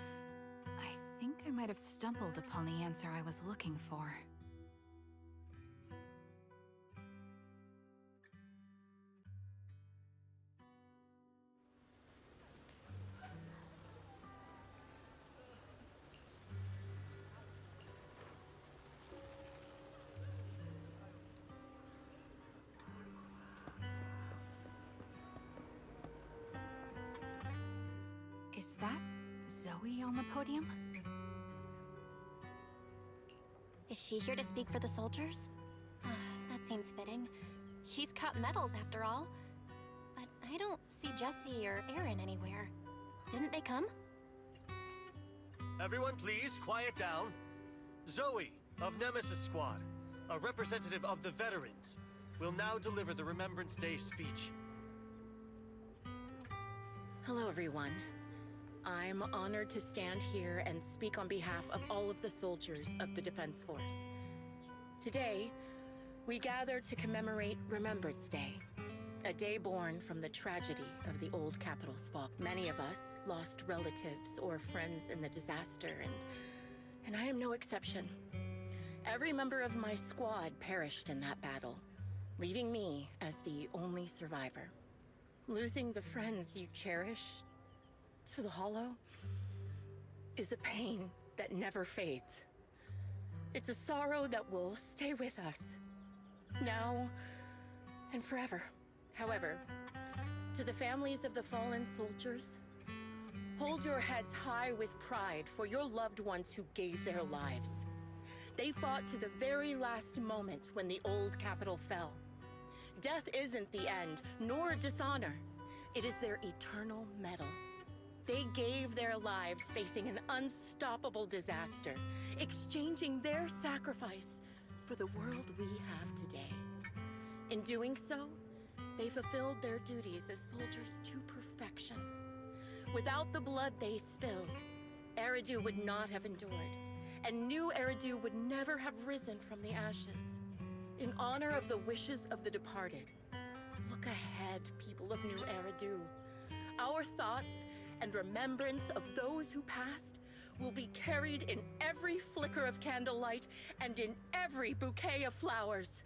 I think I might have stumbled upon the answer I was looking for. Is that Zoe on the podium? Is she here to speak for the soldiers? That seems fitting. She's cut medals after all. But I don't see Jesse or Aaron anywhere. Didn't they come? Everyone please, quiet down. Zoe, of Nemesis Squad, a representative of the veterans, will now deliver the Remembrance Day speech. Hello, everyone. I'm honored to stand here and speak on behalf of all of the soldiers of the Defense Force. Today, we gather to commemorate Remembrance Day, a day born from the tragedy of the old capital's fall. Many of us lost relatives or friends in the disaster, and I am no exception. Every member of my squad perished in that battle, leaving me as the only survivor. Losing the friends you cherish to the Hollow is a pain that never fades. It's a sorrow that will stay with us, now and forever. However, to the families of the fallen soldiers, hold your heads high with pride for your loved ones who gave their lives. They fought to the very last moment when the old capital fell. Death isn't the end, nor dishonor. It is their eternal medal. They gave their lives facing an unstoppable disaster, exchanging their sacrifice for the world we have today. In doing so, they fulfilled their duties as soldiers to perfection. Without the blood they spilled, Eridu would not have endured, and New Eridu would never have risen from the ashes. In honor of the wishes of the departed, look ahead, people of New Eridu. Our thoughts and remembrance of those who passed will be carried in every flicker of candlelight and in every bouquet of flowers.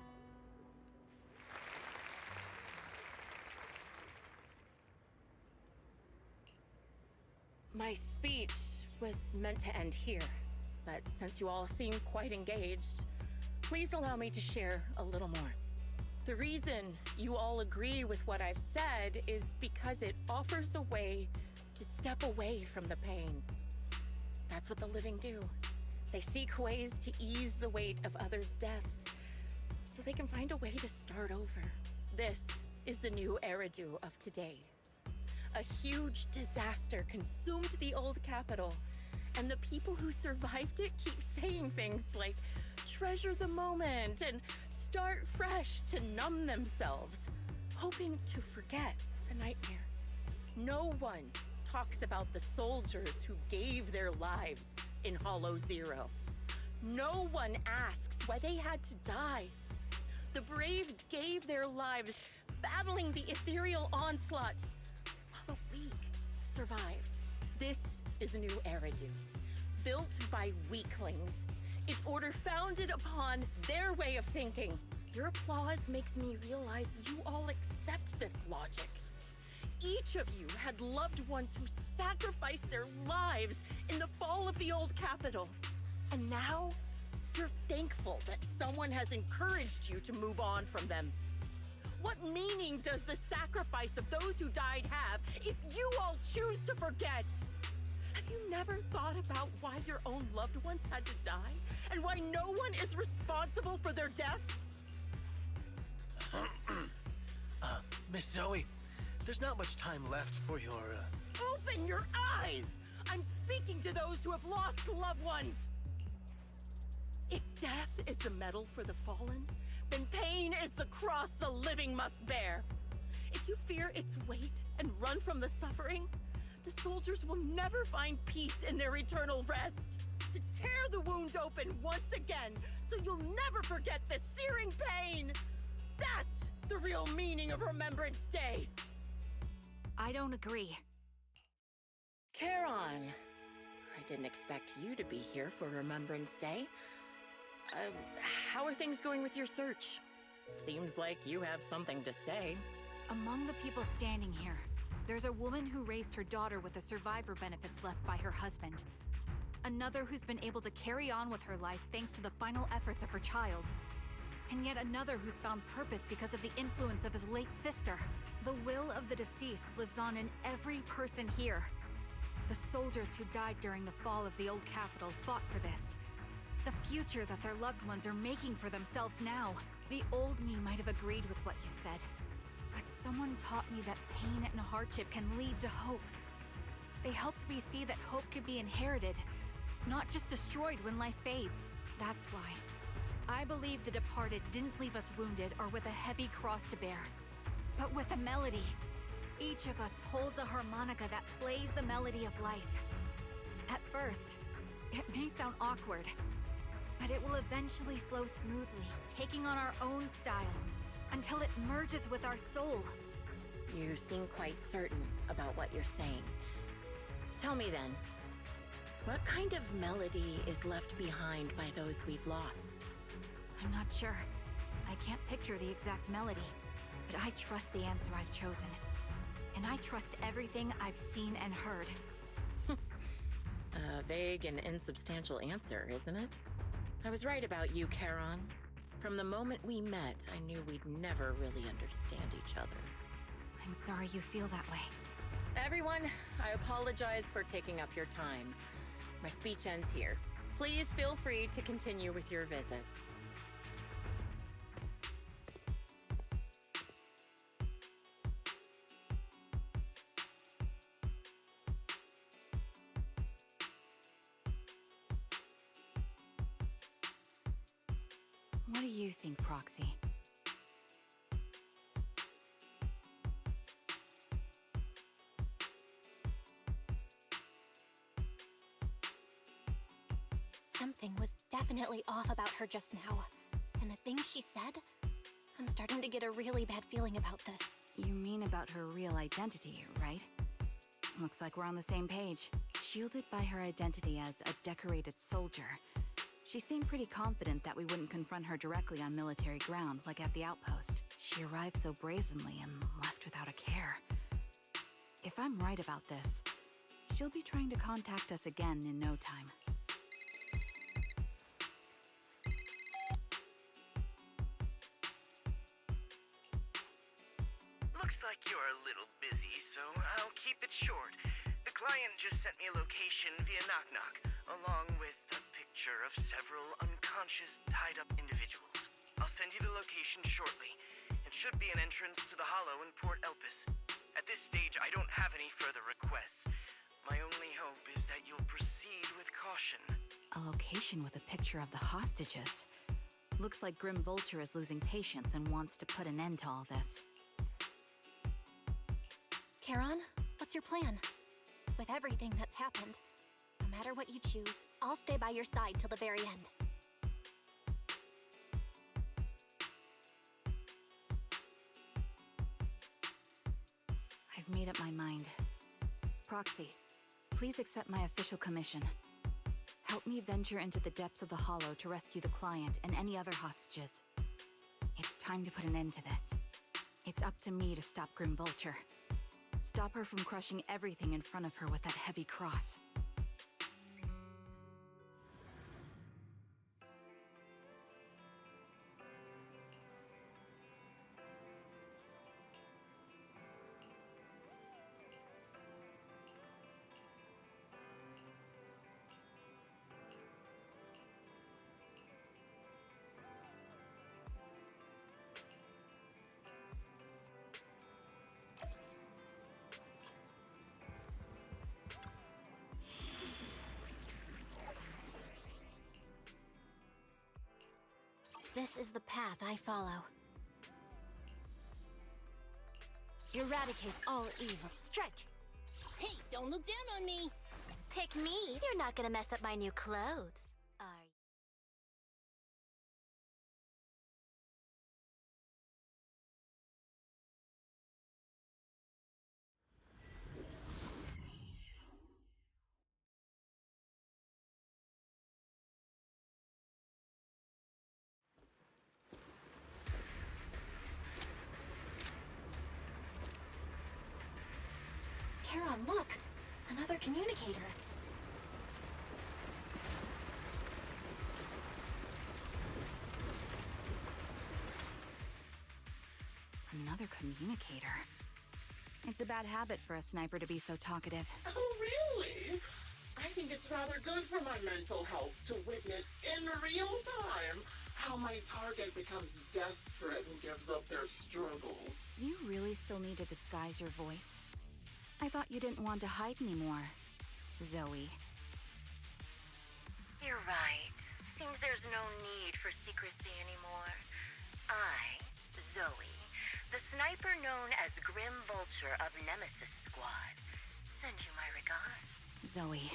My speech was meant to end here, but since you all seem quite engaged, please allow me to share a little more. The reason you all agree with what I've said is because it offers a way to step away from the pain. That's what the living do. They seek ways to ease the weight of others' deaths so they can find a way to start over. This is the new Eridu of today. A huge disaster consumed the old capital, and the people who survived it keep saying things like, treasure the moment and start fresh to numb themselves, hoping to forget the nightmare. No one talks about the soldiers who gave their lives in Hollow Zero. No one asks why they had to die. The brave gave their lives battling the ethereal onslaught, while the weak survived. This is a new Eridu, built by weaklings. Its order founded upon their way of thinking. Your applause makes me realize you all accept this logic. Each of you had loved ones who sacrificed their lives in the fall of the old capital. And now, you're thankful that someone has encouraged you to move on from them. What meaning does the sacrifice of those who died have if you all choose to forget? Have you never thought about why your own loved ones had to die? And why no one is responsible for their deaths? Miss Zoe, there's not much time left for your, Open your eyes! I'm speaking to those who have lost loved ones! If death is the medal for the fallen, then pain is the cross the living must bear. If you fear its weight and run from the suffering, the soldiers will never find peace in their eternal rest. To tear the wound open once again, so you'll never forget the searing pain! That's the real meaning of Remembrance Day! I don't agree. Charon, I didn't expect you to be here for Remembrance Day. How are things going with your search? Seems like you have something to say. Among the people standing here, there's a woman who raised her daughter with the survivor benefits left by her husband. Another who's been able to carry on with her life thanks to the final efforts of her child. And yet another who's found purpose because of the influence of his late sister. The will of the deceased lives on in every person here. The soldiers who died during the fall of the old capital fought for this. The future that their loved ones are making for themselves now. The old me might have agreed with what you said, but someone taught me that pain and hardship can lead to hope. They helped me see that hope could be inherited, not just destroyed when life fades. That's why. I believe the departed didn't leave us wounded or with a heavy cross to bear, but with a melody. Each of us holds a harmonica that plays the melody of life. At first, it may sound awkward, but it will eventually flow smoothly, taking on our own style, until it merges with our soul. You seem quite certain about what you're saying. Tell me then, what kind of melody is left behind by those we've lost? I'm not sure. I can't picture the exact melody, but I trust the answer I've chosen. And I trust everything I've seen and heard. A vague and insubstantial answer, isn't it? I was right about you, Charon. From the moment we met, I knew we'd never really understand each other. I'm sorry you feel that way. Everyone, I apologize for taking up your time. My speech ends here. Please feel free to continue with your visit. What do you think, Proxy? Something was definitely off about her just now. And the things she said? I'm starting to get a really bad feeling about this. You mean about her real identity, right? Looks like we're on the same page. Shielded by her identity as a decorated soldier, she seemed pretty confident that we wouldn't confront her directly on military ground like at the outpost. She arrived so brazenly and left without a care. If I'm right about this, she'll be trying to contact us again in no time. Looks like you're a little busy, so I'll keep it short. The client just sent me a location via Knock Knock, along with a picture picture of several unconscious, tied-up individuals. I'll send you the location shortly. It should be an entrance to the Hollow in Port Elpis. At this stage, I don't have any further requests. My only hope is that you'll proceed with caution. A location with a picture of the hostages. Looks like Grim Vulture is losing patience and wants to put an end to all this. Charon, what's your plan? With everything that's happened, no matter what you choose, I'll stay by your side till the very end. I've made up my mind. Proxy, please accept my official commission. Help me venture into the depths of the Hollow to rescue the client and any other hostages. It's time to put an end to this. It's up to me to stop Grim Vulture. Stop her from crushing everything in front of her with that heavy cross. This is the path I follow. Eradicate all evil. Strike! Hey, don't look down on me! Pick me! You're not gonna mess up my new clothes, are you? Charon, look! Another communicator. Another communicator. It's a bad habit for a sniper to be so talkative. Oh, really? I think it's rather good for my mental health to witness in real time how my target becomes desperate and gives up their struggle. Do you really still need to disguise your voice? I thought you didn't want to hide anymore, Zoe. You're right. Seems there's no need for secrecy anymore. I, Zoe, the sniper known as Grim Vulture of Nemesis Squad, send you my regards. Zoe.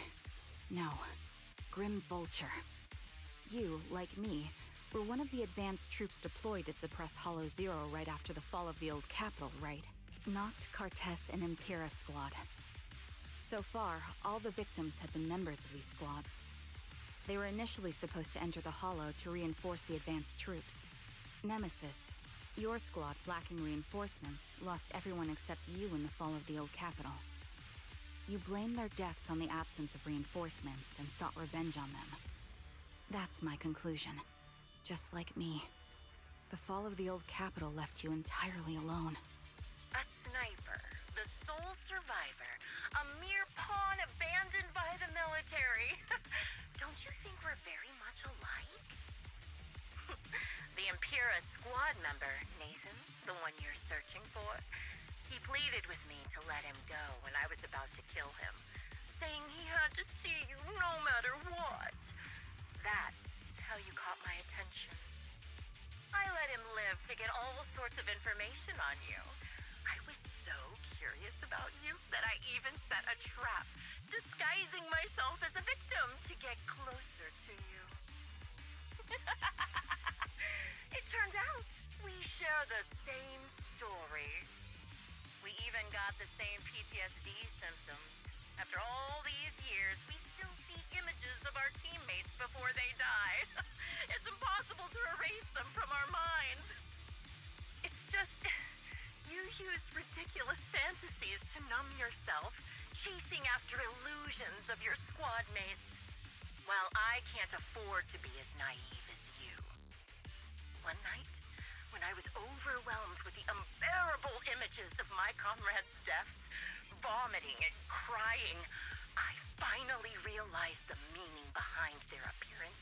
No. Grim Vulture. You, like me, were one of the advanced troops deployed to suppress Hollow Zero right after the fall of the old capital, right? Noct, Cartess, and Impera Squad. So far, all the victims have been members of these squads. They were initially supposed to enter the Hollow to reinforce the advanced troops. Nemesis, your squad lacking reinforcements, lost everyone except you in the fall of the old capital. You blamed their deaths on the absence of reinforcements and sought revenge on them. That's my conclusion. Just like me. The fall of the old capital left you entirely alone. A sniper, the sole survivor, a mere pawn abandoned by the military. Don't you think we're very much alike? The Impera squad member, Nathan, the one you're searching for, he pleaded with me to let him go when I was about to kill him, saying he had to see you no matter what. That's how you caught my attention. I let him live to get all sorts of information on you. I was so curious about you that I even set a trap, disguising myself as a victim to get closer to you. It turned out we share the same story. We even got the same PTSD symptoms. After all these years, we still see images of our teammates before they die. It's impossible to erase them from our minds. It's just... you use ridiculous fantasies to numb yourself, chasing after illusions of your squad mates. While I can't afford to be as naive as you. One night, when I was overwhelmed with the unbearable images of my comrades' deaths, vomiting and crying, I finally realized the meaning behind their appearance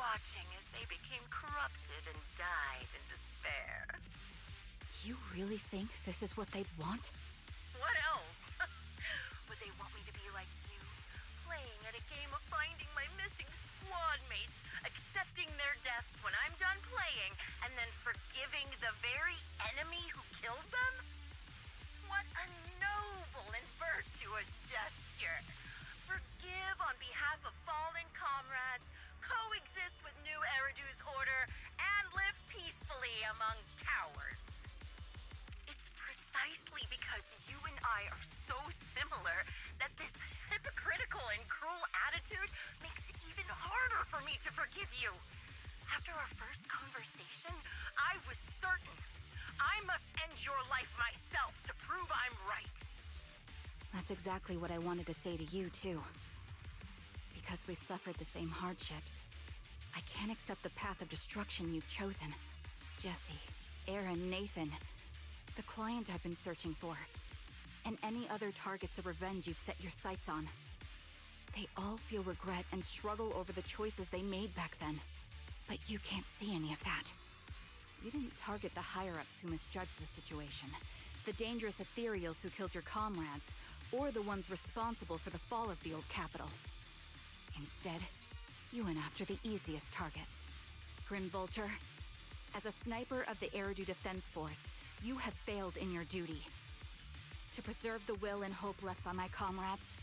watching as they became corrupted and died in despair. Do you really think this is what they'd want? What else? Would they want me to be like you, playing at a game of finding my missing squad mates, accepting their deaths when I'm done playing, and then forgiving the very enemy who killed them? What a noble and virtuous gesture! Forgive on behalf of fallen comrades, coexist with new Eridu's order, and live peacefully among cowards. It's precisely because you and I are so similar that this hypocritical and cruel attitude makes it even harder for me to forgive you. After our first conversation, I was certain I must end your life myself to prove I'm right. That's exactly what I wanted to say to you, too. Because we've suffered the same hardships, I can't accept the path of destruction you've chosen. Jesse, Aaron, Nathan, the client I've been searching for, and any other targets of revenge you've set your sights on. They all feel regret and struggle over the choices they made back then. But you can't see any of that. You didn't target the higher-ups who misjudged the situation, the dangerous ethereals who killed your comrades, or the ones responsible for the fall of the old capital. Instead, you went after the easiest targets. Grim Vulture, as a sniper of the Eridu Defense Force, you have failed in your duty. To preserve the will and hope left by my comrades,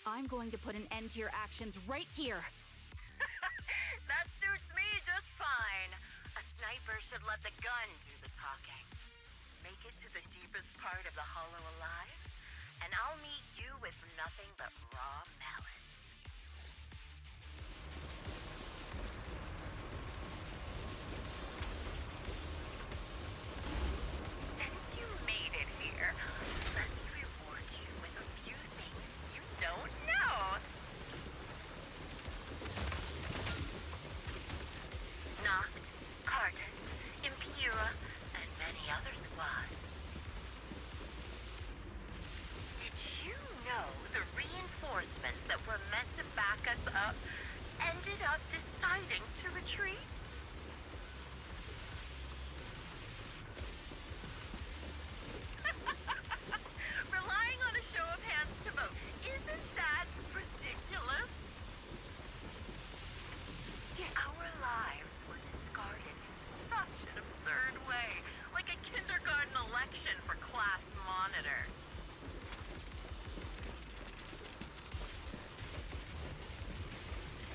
I'm going to put an end to your actions right here! That suits me just fine. A sniper should let the gun do the talking. Make it to the deepest part of the Hollow alive, and I'll meet you with nothing but raw malice. Since you made it here, let me reward you with a few things you don't know. Noct, Cartus, Impura, and many other squads. Did you know the reinforcements that were meant to back us up ended up deciding to retreat? Relying on a show of hands to vote, isn't that ridiculous? Our lives were discarded in such an absurd way, like a kindergarten election for class monitor.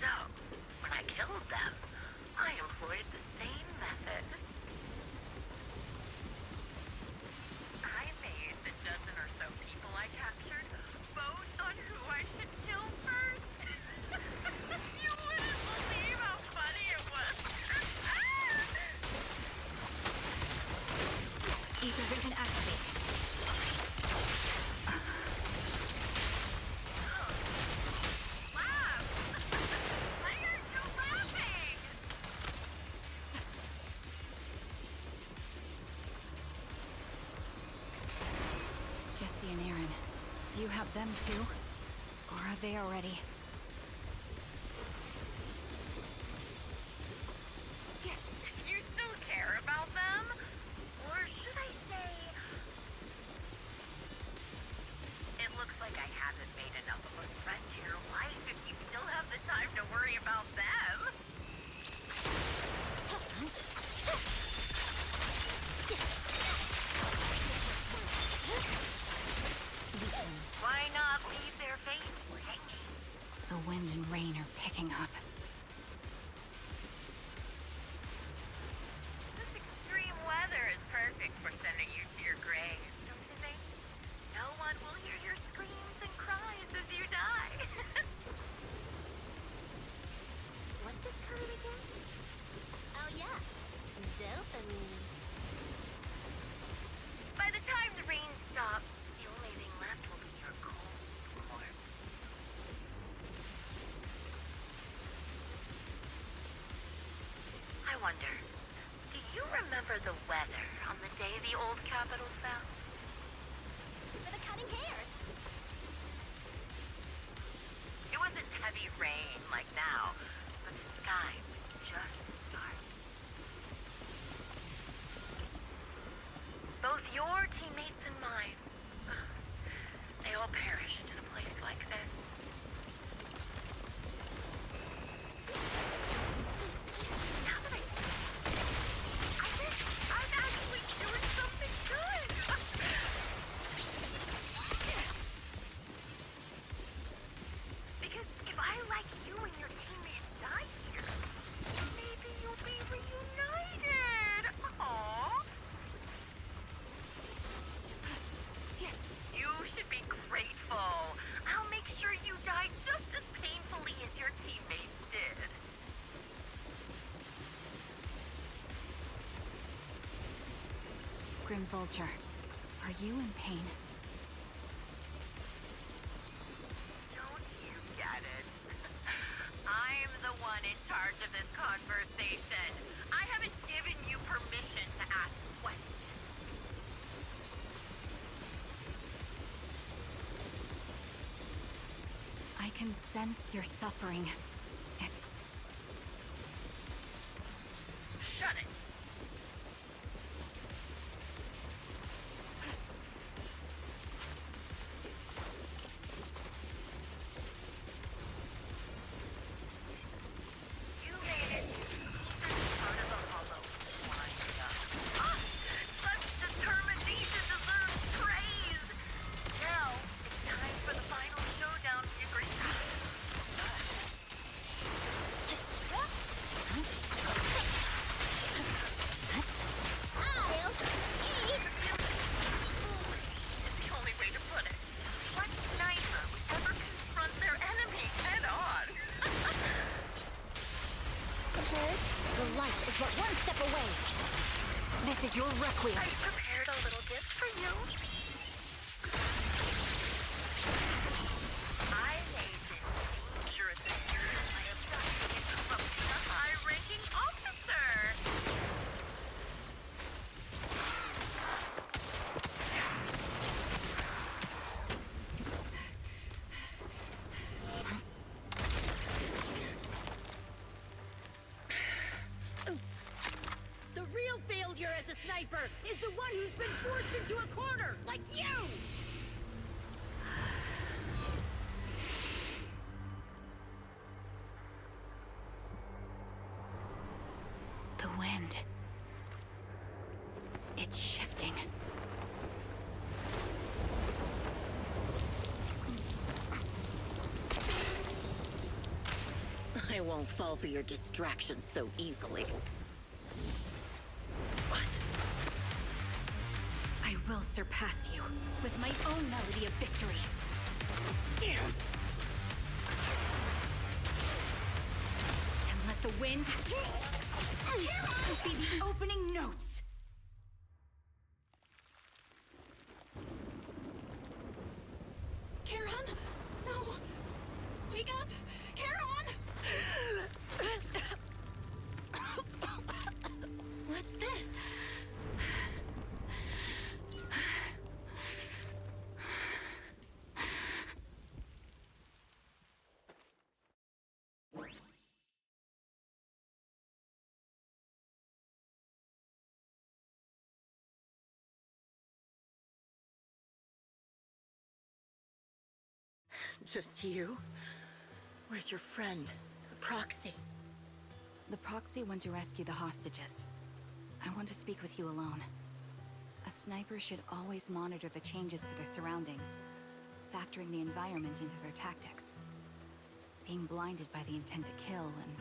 So, when I killed them, I employed the same method. I made the dozen or so people I captured vote on who I should kill first. You wouldn't believe how funny it was. Ether vision activate. Laugh! Why are you laughing? Jesse and Aaron, do you have them too? Or are they already? You still care about them? Or should I say... It looks like I haven't made enough of a threat to your life if you still have the time to worry about them. Why not leave their faces hanging? The wind and rain are picking up. This extreme weather is perfect for sending you to your grave, don't you think? No one will hear your screams and cries as you die. What's this color again? Oh yeah, dopamine. By the time the rain stops, the only thing left will be your cold corpse. I wonder, do you remember the weather on the day the old capital fell? For the cutting hairs. It wasn't heavy rain like now, but the sky was Vulture, are you in pain? Don't you get it? I'm the one in charge of this conversation. I haven't given you permission to ask questions. I can sense your suffering. It's... Shut it. You made it out of the hollow. Such determination deserves praise. Now it's time for the final showdown, Yagreeta. I'll eat. It's the only way to put it. What sniper would ever confront their enemy head on? Prepared? The light is but one step away. This is your requiem. I prepared a little gift for you. I made this dangerous experiment by abducting and corrupting a high-ranking officer. The real failure as a sniper is the one who's been forced into a corner, like you! The wind. It's shifting. I won't fall for your distractions so easily. What? I will surpass you with my own melody of victory. And let the wind be the opening notes. Charon? No! Wake up! Charon! What's this? Just you? Where's your friend, the Proxy? The Proxy went to rescue the hostages. I want to speak with you alone. A sniper should always monitor the changes to their surroundings, factoring the environment into their tactics. Being blinded by the intent to kill and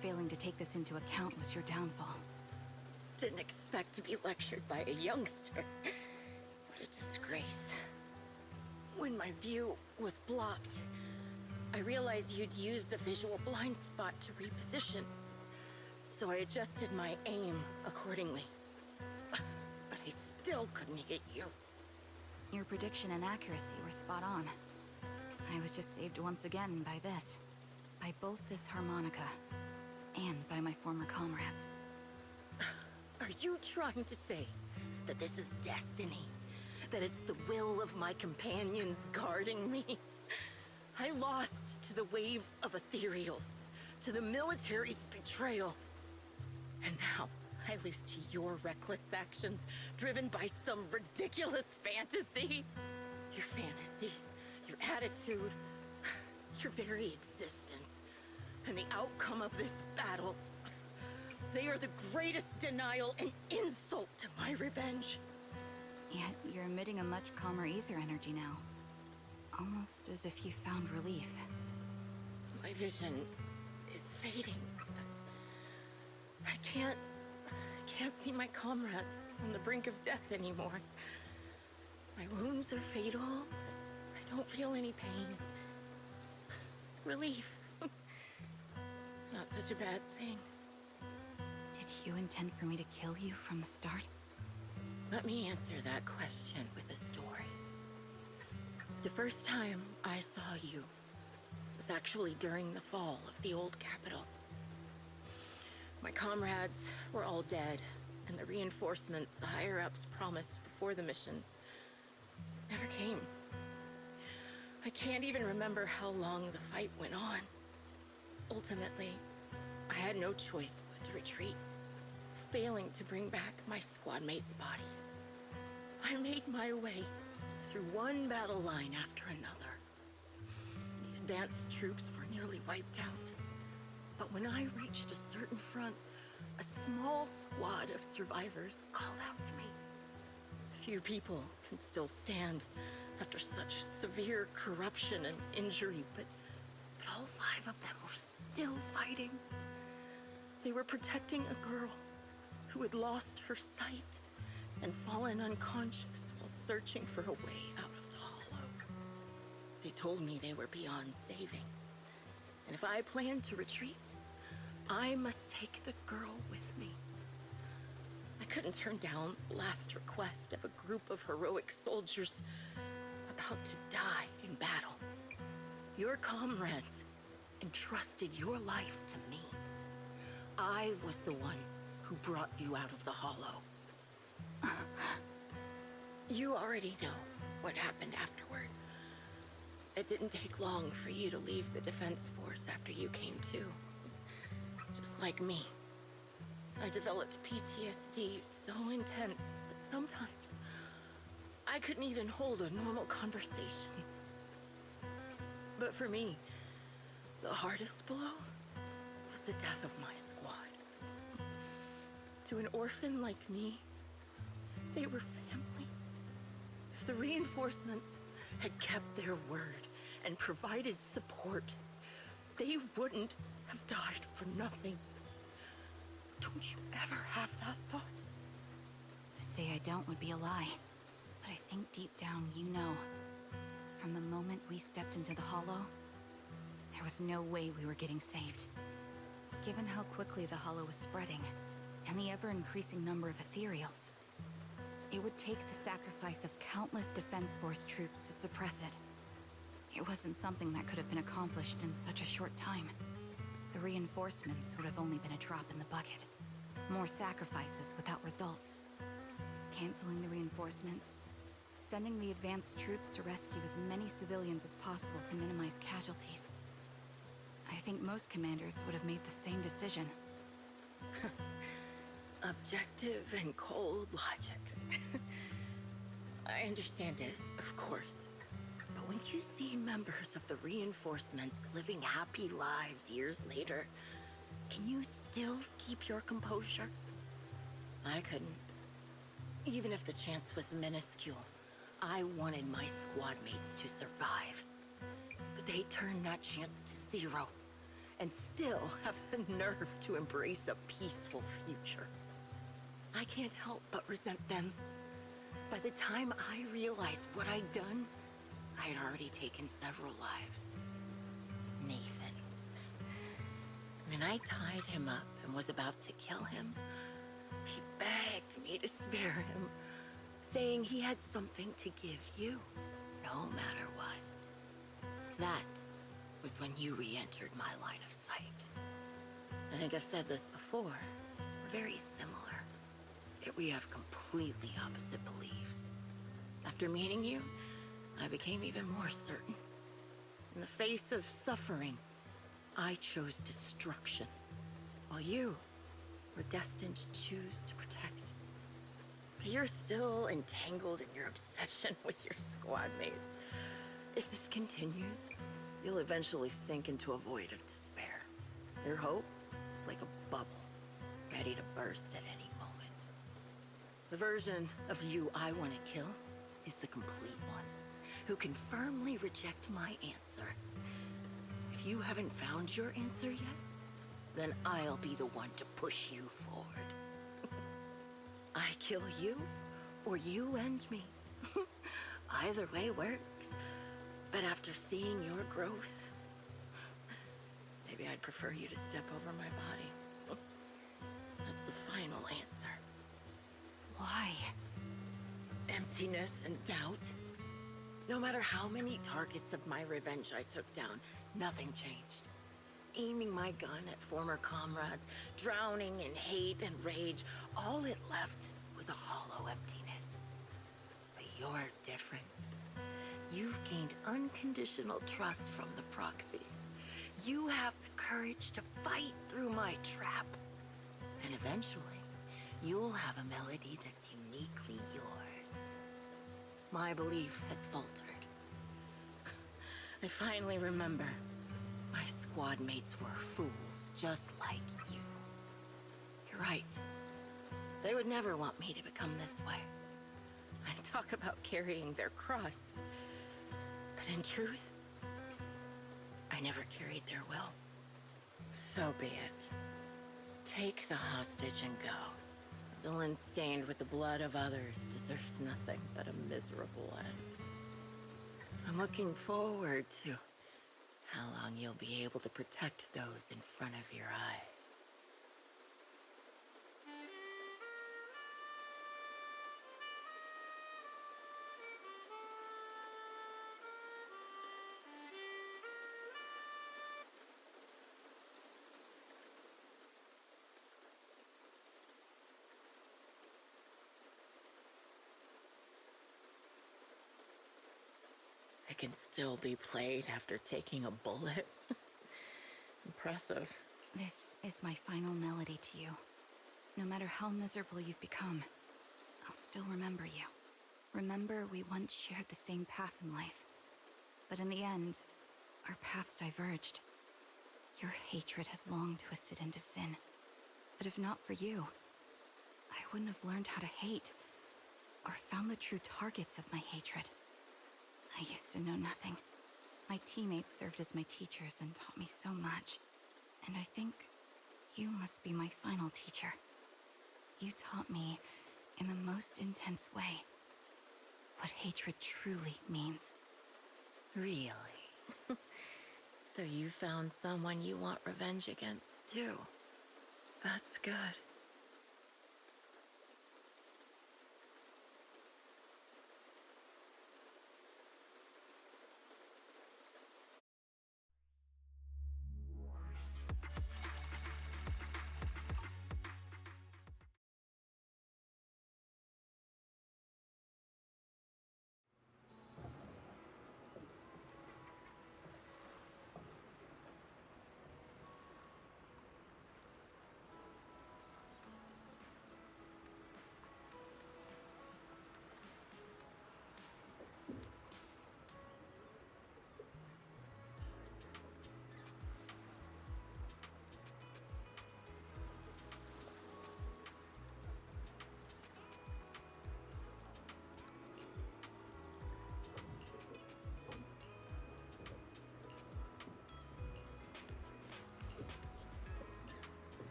failing to take this into account was your downfall. Didn't expect to be lectured by a youngster. What a disgrace. When my view was blocked, I realized you'd used the visual blind spot to reposition. So I adjusted my aim accordingly. But I still couldn't hit you. Your prediction and accuracy were spot on. I was just saved once again by this. By both this harmonica and by my former comrades. Are you trying to say that this is destiny? That it's the will of my companions guarding me? I lost to the wave of ethereals, to the military's betrayal. And now I lose to your reckless actions, driven by some ridiculous fantasy. Your fantasy, your attitude, your very existence, and the outcome of this battle. They are the greatest denial and insult to my revenge. Yet you're emitting a much calmer ether energy now. Almost as if you found relief. My vision is fading. I can't see my comrades on the brink of death anymore. My wounds are fatal. I don't feel any pain. Relief. It's not such a bad thing. Did you intend for me to kill you from the start? Let me answer that question with a story. The first time I saw you was actually during the fall of the old capital. My comrades were all dead, and the reinforcements the higher-ups promised before the mission never came. I can't even remember how long the fight went on. Ultimately, I had no choice but to retreat, failing to bring back my squad mates' bodies. I made my way through one battle line after another. The advanced troops were nearly wiped out. But when I reached a certain front, a small squad of survivors called out to me. Few people can still stand after such severe corruption and injury, but all 5 of them were still fighting. They were protecting a girl who had lost her sight and fallen unconscious while searching for a way out of the hollow. They told me they were beyond saving, and if I planned to retreat, I must take the girl with me. I couldn't turn down the last request of a group of heroic soldiers about to die in battle. Your comrades entrusted your life to me. I was the one who brought you out of the hollow. You already know what happened afterward. It didn't take long for you to leave the Defense Force after you came to. Just like me. I developed PTSD so intense that sometimes I couldn't even hold a normal conversation. But for me, the hardest blow was the death of my squad. To an orphan like me, they were family. If the reinforcements had kept their word and provided support, they wouldn't have died for nothing. Don't you ever have that thought? To say I don't would be a lie. But I think deep down you know. From the moment we stepped into the Hollow, there was no way we were getting saved. Given how quickly the Hollow was spreading, and the ever-increasing number of ethereals, it would take the sacrifice of countless Defense Force troops to suppress it. It wasn't something that could have been accomplished in such a short time. The reinforcements would have only been a drop in the bucket. More sacrifices without results. Canceling the reinforcements, sending the advanced troops to rescue as many civilians as possible to minimize casualties. I think most commanders would have made the same decision. Objective and cold logic. I understand it, of course. But when you see members of the reinforcements living happy lives years later, can you still keep your composure? I couldn't. Even if the chance was minuscule, I wanted my squad mates to survive. But they turned that chance to 0, and still have the nerve to embrace a peaceful future. I can't help but resent them. By the time I realized what I'd done, I had already taken several lives. Nathan. When I tied him up and was about to kill him, he begged me to spare him, saying he had something to give you, no matter what. That was when you re-entered my line of sight. I think I've said this before. We're very similar, yet we have completely opposite beliefs. After meeting you, I became even more certain. In the face of suffering, I chose destruction, while you were destined to choose to protect. But you're still entangled in your obsession with your squad mates. If this continues, you'll eventually sink into a void of despair. Your hope is like a bubble, ready to burst at any moment. The version of you I want to kill is the complete one, who can firmly reject my answer. If you haven't found your answer yet, then I'll be the one to push you forward. I kill you, or you end me. Either way works. But after seeing your growth, maybe I'd prefer you to step over my body. That's the final answer. Why? emptiness and doubt. No matter how many targets of my revenge I took down, nothing changed. Aiming my gun at former comrades, drowning in hate and rage, all it left was a hollow emptiness. But you're different. You've gained unconditional trust from the proxy. You have the courage to fight through my trap. And eventually, you'll have a melody that's uniquely yours. My belief has faltered. I finally remember. My squad mates were fools, just like you. You're right. They would never want me to become this way. And talk about carrying their cross. But in truth, I never carried their will. So be it. Take the hostage and go. The villain stained with the blood of others deserves nothing but a miserable end. I'm looking forward to how long you'll be able to protect those in front of your eyes. It can still be played after taking a bullet. Impressive. This is my final melody to you. No matter how miserable you've become, I'll still remember you. Remember we once shared the same path in life. But in the end, our paths diverged. Your hatred has long twisted into sin. But if not for you, I wouldn't have learned how to hate, or found the true targets of my hatred. I used to know nothing. My teammates served as my teachers and taught me so much. And I think you must be my final teacher. You taught me, in the most intense way, what hatred truly means. Really? So you found someone you want revenge against, too. That's good.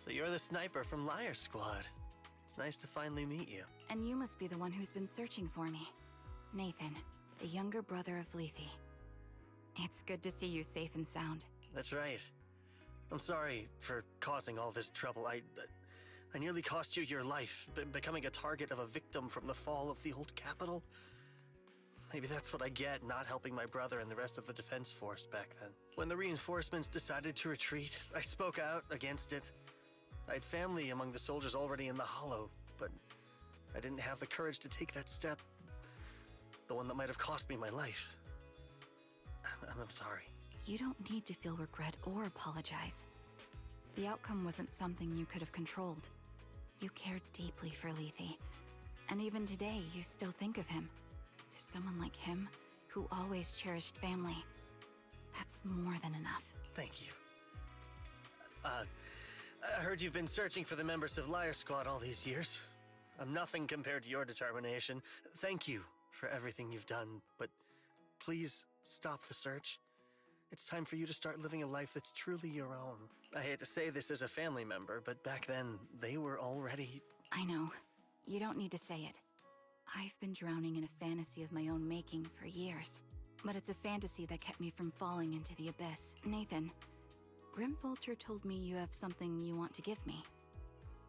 So you're the sniper from Liar Squad. It's nice to finally meet you. And you must be the one who's been searching for me. Nathan, the younger brother of Lethe. It's good to see you safe and sound. That's right. I'm sorry for causing all this trouble. I nearly cost you your life, becoming a target of a victim from the fall of the old capital. Maybe that's what I get, not helping my brother and the rest of the defense force back then. When the reinforcements decided to retreat, I spoke out against it. I had family among the soldiers already in the Hollow, but I didn't have the courage to take that step. The one that might have cost me my life. I'm sorry. You don't need to feel regret or apologize. The outcome wasn't something you could have controlled. You cared deeply for Lethe, and even today you still think of him. To someone like him, who always cherished family, that's more than enough. Thank you. I heard you've been searching for the members of Liar Squad all these years. I'm nothing compared to your determination. Thank you for everything you've done, but please stop the search? It's time for you to start living a life that's truly your own. I hate to say this as a family member, but back then, they were already... I know. You don't need to say it. I've been drowning in a fantasy of my own making for years. But it's a fantasy that kept me from falling into the abyss. Nathan, Grim Vulture told me you have something you want to give me.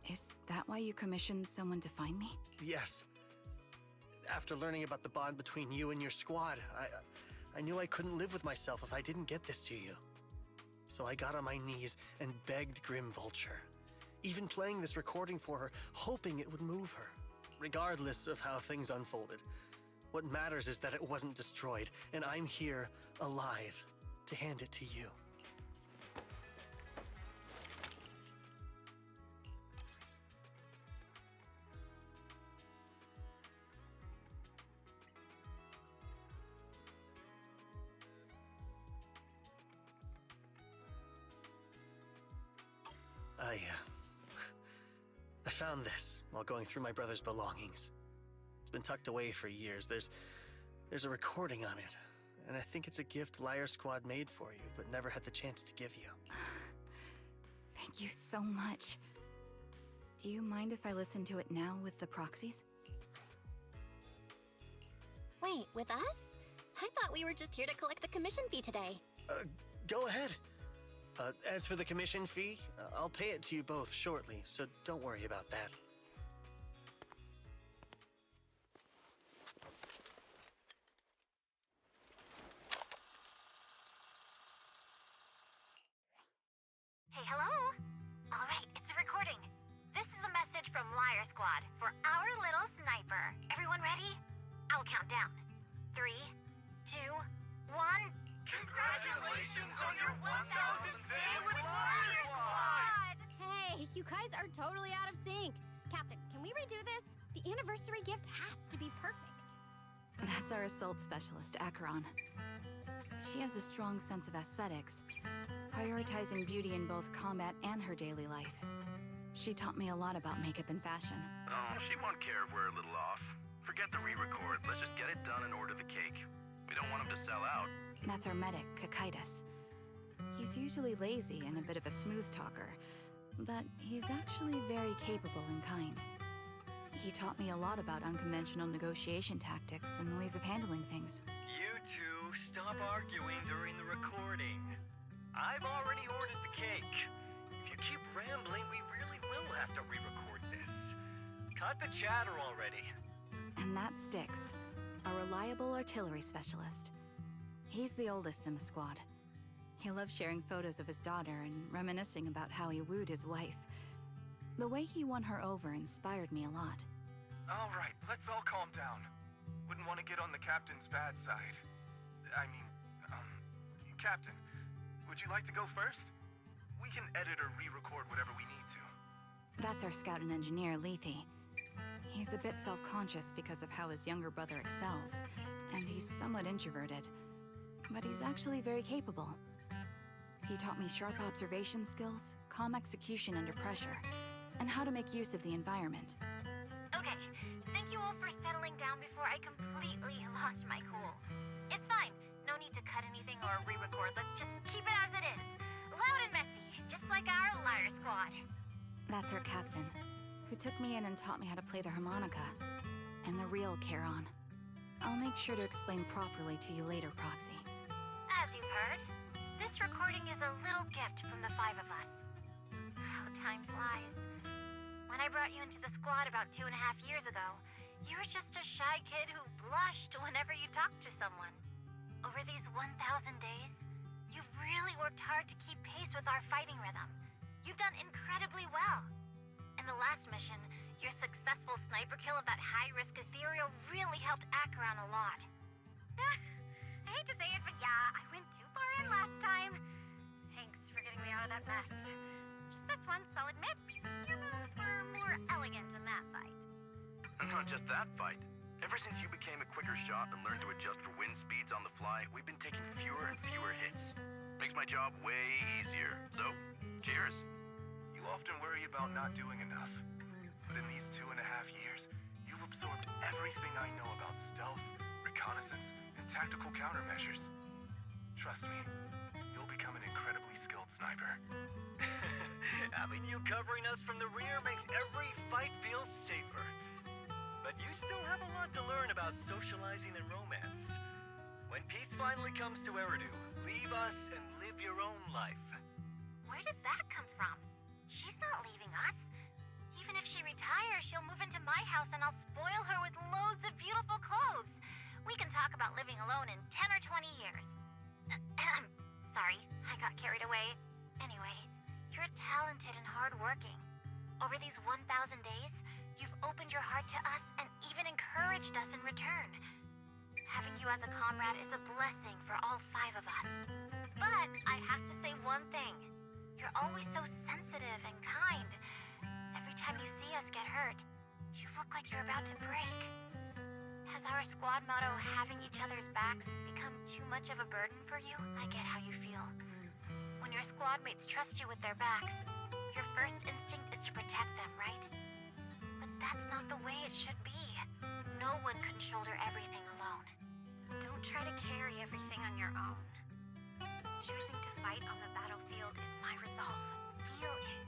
Is that why you commissioned someone to find me? Yes. After learning about the bond between you and your squad, I knew I couldn't live with myself if I didn't get this to you. So I got on my knees and begged Grim Vulture, even playing this recording for her, hoping it would move her. Regardless of how things unfolded, what matters is that it wasn't destroyed, and I'm here, alive, to hand it to you. I found this while going through my brother's belongings. It's been tucked away for years. There's a recording on it, and I think it's a gift Liar Squad made for you, but never had the chance to give you. Thank you so much. Do you mind if I listen to it now with the proxies? Wait, with us? I thought we were just here to collect the commission fee today. Go ahead. As for the commission fee, I'll pay it to you both shortly, so don't worry about that. Hey, hello? All right, it's a recording. This is a message from Liar Squad for our little sniper. Everyone ready? I'll count down. 3, 2, 1... Congratulations on your 1000th day with Liar Squad! Hey, you guys are totally out of sync. Captain, can we redo this? The anniversary gift has to be perfect. That's our assault specialist, Acheron. She has a strong sense of aesthetics, prioritizing beauty in both combat and her daily life. She taught me a lot about makeup and fashion. Oh, she won't care if we're a little off. Forget the re-record. Let's just get it done and order the cake. We don't want him to sell out. That's our medic, Kakaitis. He's usually lazy and a bit of a smooth talker, but he's actually very capable and kind. He taught me a lot about unconventional negotiation tactics and ways of handling things. You two, stop arguing during the recording. I've already ordered the cake. If you keep rambling, we really will have to re-record this. Cut the chatter already. And that sticks. A reliable artillery specialist. He's the oldest in the squad. He loves sharing photos of his daughter and reminiscing about how he wooed his wife. The way he won her over inspired me a lot. All right, let's all calm down. Wouldn't want to get on the captain's bad side. Captain, would you like to go first? We can edit or re-record whatever we need to. That's our scout and engineer, Lethe. He's a bit self-conscious because of how his younger brother excels, and he's somewhat introverted. But he's actually very capable. He taught me sharp observation skills, calm execution under pressure, and how to make use of the environment. Okay, thank you all for settling down before I completely lost my cool. It's fine. No need to cut anything or re-record. Let's just keep it as it is. Loud and messy, just like our Liar Squad. That's our captain, who took me in and taught me how to play the harmonica. And the real Charon. I'll make sure to explain properly to you later, Proxy. As you've heard, this recording is a little gift from the 5 of us. How time flies. When I brought you into the squad about 2.5 years ago, you were just a shy kid who blushed whenever you talked to someone. Over these 1,000 days, you've really worked hard to keep pace with our fighting rhythm. You've done incredibly well. In the last mission, your successful sniper kill of that high-risk ethereal really helped Acheron a lot. I hate to say it, but yeah, I went too far in last time. Thanks for getting me out of that mess. Just this once, I'll admit, your moves were more elegant in that fight. And not just that fight. Ever since you became a quicker shot and learned to adjust for wind speeds on the fly, we've been taking fewer and fewer hits. Makes my job way easier. So, cheers. You often worry about not doing enough. But in these 2.5 years, you've absorbed everything I know about stealth, reconnaissance, and tactical countermeasures. Trust me, you'll become an incredibly skilled sniper. Having you covering us from the rear makes every fight feel safer. But you still have a lot to learn about socializing and romance. When peace finally comes to Eridu, leave us and live your own life. Where did that come from? She's not leaving us. Even if she retires, she'll move into my house and I'll spoil her with loads of beautiful clothes. We can talk about living alone in 10 or 20 years. Sorry, I got carried away. Anyway, you're talented and hardworking. Over these 1,000 days, you've opened your heart to us and even encouraged us in return. Having you as a comrade is a blessing for all 5 of us. But I have to say one thing. You're always so sensitive and kind. Every time you see us get hurt, you look like you're about to break. Has our squad motto, having each other's backs, become too much of a burden for you? I get how you feel. When your squad mates trust you with their backs, your first instinct is to protect them, right? But that's not the way it should be. No one can shoulder everything alone. Don't try to carry everything on your own. Choosing to fight on the battlefield is my resolve. Feel it.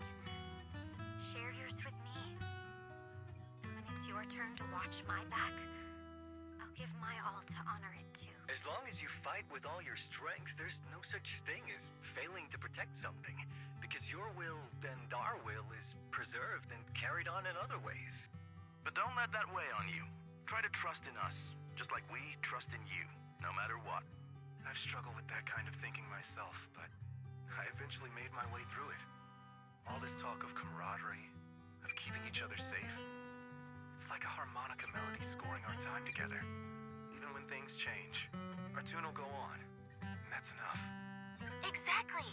Share yours with me. When it's your turn to watch my back, I'll give my all to honor it too. As long as you fight with all your strength, there's no such thing as failing to protect something, because your will and our will is preserved and carried on in other ways. But don't let that weigh on you. Try to trust in us, just like we trust in you, no matter what. I've struggled with that kind of thinking myself, but I eventually made my way through it. All this talk of camaraderie, of keeping each other safe, it's like a harmonica melody scoring our time together. Even when things change, our tune will go on, and that's enough. Exactly.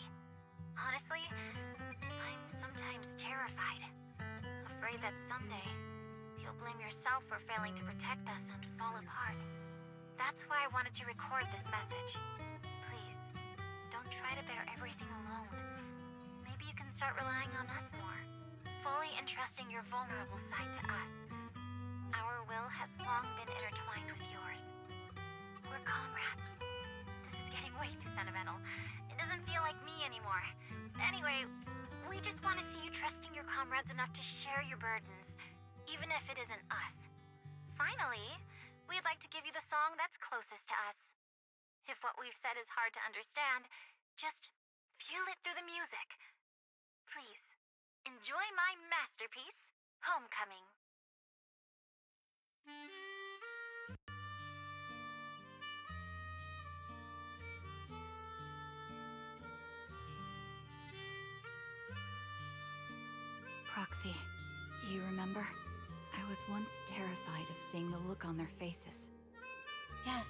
Honestly, I'm sometimes terrified. Afraid that someday, you'll blame yourself for failing to protect us and fall apart. That's why I wanted to record this message. Please, don't try to bear everything alone. Maybe you can start relying on us more, fully entrusting your vulnerable side to us. Our will has long been intertwined with yours. We're comrades. This is getting way too sentimental. It doesn't feel like me anymore. Anyway, we just want to see you trusting your comrades enough to share your burdens, even if it isn't us. Finally, we'd like to give you the song that's closest to us. If what we've said is hard to understand, just feel it through the music. Please, enjoy my masterpiece, Homecoming. Proxy, do you remember? I was once terrified of seeing the look on their faces. Yes.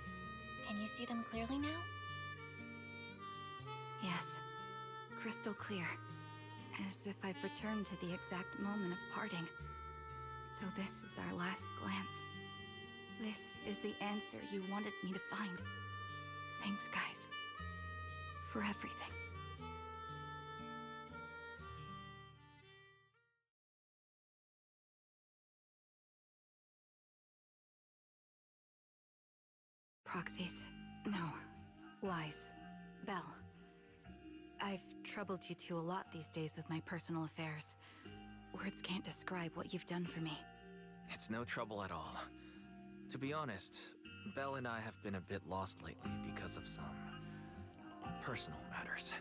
Can you see them clearly now? Yes. Crystal clear. As if I've returned to the exact moment of parting. So this is our last glance. This is the answer you wanted me to find. Thanks, guys. For everything. Proxies. No. Wise. Belle. I've troubled you two a lot these days with my personal affairs. Words can't describe what you've done for me. It's no trouble at all. To be honest, Belle and I have been a bit lost lately because of some personal matters.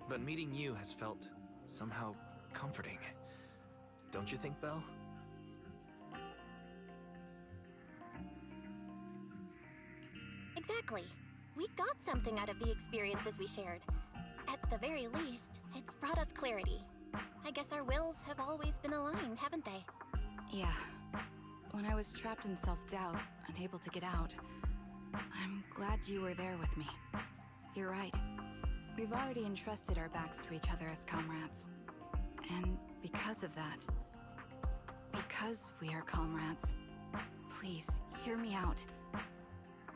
But meeting you has felt somehow comforting. Don't you think, Belle? Exactly. We got something out of the experiences we shared. At the very least, it's brought us clarity. I guess our wills have always been aligned, haven't they? Yeah. When I was trapped in self-doubt, unable to get out, I'm glad you were there with me. You're right. We've already entrusted our backs to each other as comrades. And because of that, because we are comrades, please, hear me out.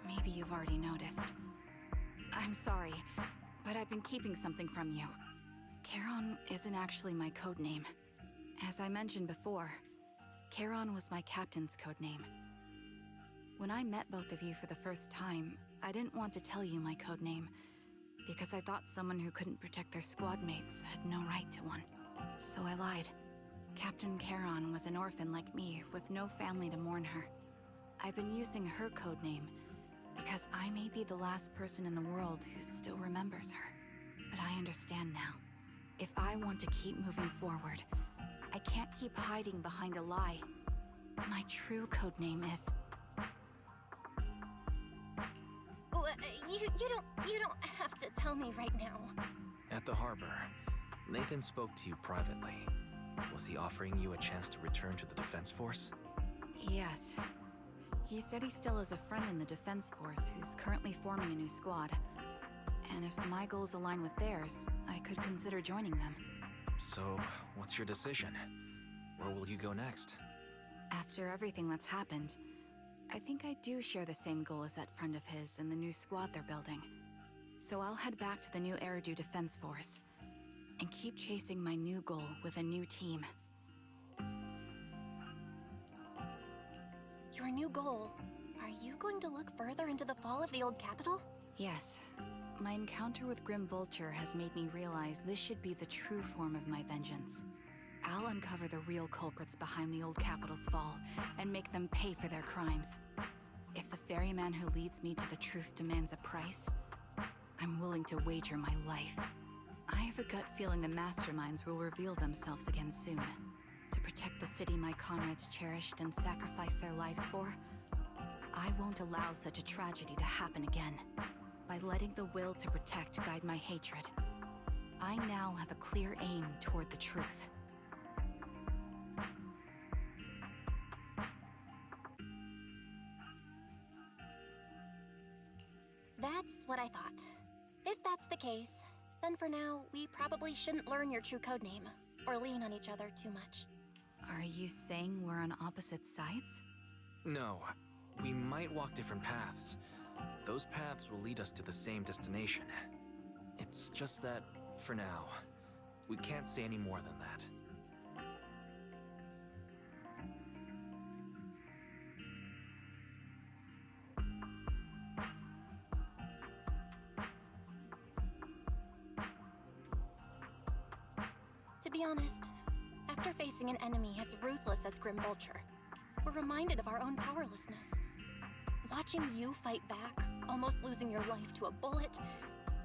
Maybe you've already noticed. I'm sorry, but I've been keeping something from you. Charon isn't actually my code name. As I mentioned before, Charon was my captain's code name. When I met both of you for the first time, I didn't want to tell you my code name, because I thought someone who couldn't protect their squad mates had no right to one. So I lied. Captain Charon was an orphan like me, with no family to mourn her. I've been using her code name because I may be the last person in the world who still remembers her. But I understand now. If I want to keep moving forward, I can't keep hiding behind a lie. My true code name is... You don't have to tell me right now. At the harbor, Nathan spoke to you privately. Was he offering you a chance to return to the Defense Force? Yes. He said he still has a friend in the Defense Force who's currently forming a new squad. And if my goals align with theirs, I could consider joining them. So, what's your decision? Where will you go next? After everything that's happened, I think I do share the same goal as that friend of his and the new squad they're building. So I'll head back to the new Eridu Defense Force and keep chasing my new goal with a new team. Your new goal? Are you going to look further into the fall of the old capital? Yes. My encounter with Grim Vulture has made me realize this should be the true form of my vengeance. I'll uncover the real culprits behind the old capital's fall and make them pay for their crimes. If the ferryman who leads me to the truth demands a price, I'm willing to wager my life. I have a gut feeling the masterminds will reveal themselves again soon. To protect the city my comrades cherished and sacrificed their lives for, I won't allow such a tragedy to happen again. By letting the will to protect guide my hatred, I now have a clear aim toward the truth. That's what I thought. If that's the case, then for now, we probably shouldn't learn your true codename, or lean on each other too much. Are you saying we're on opposite sides? No, we might walk different paths. Those paths will lead us to the same destination. It's just that, for now, we can't say any more than that. To be honest, after facing an enemy as ruthless as Grim Vulture, we're reminded of our own powerlessness. Watching you fight back, almost losing your life to a bullet,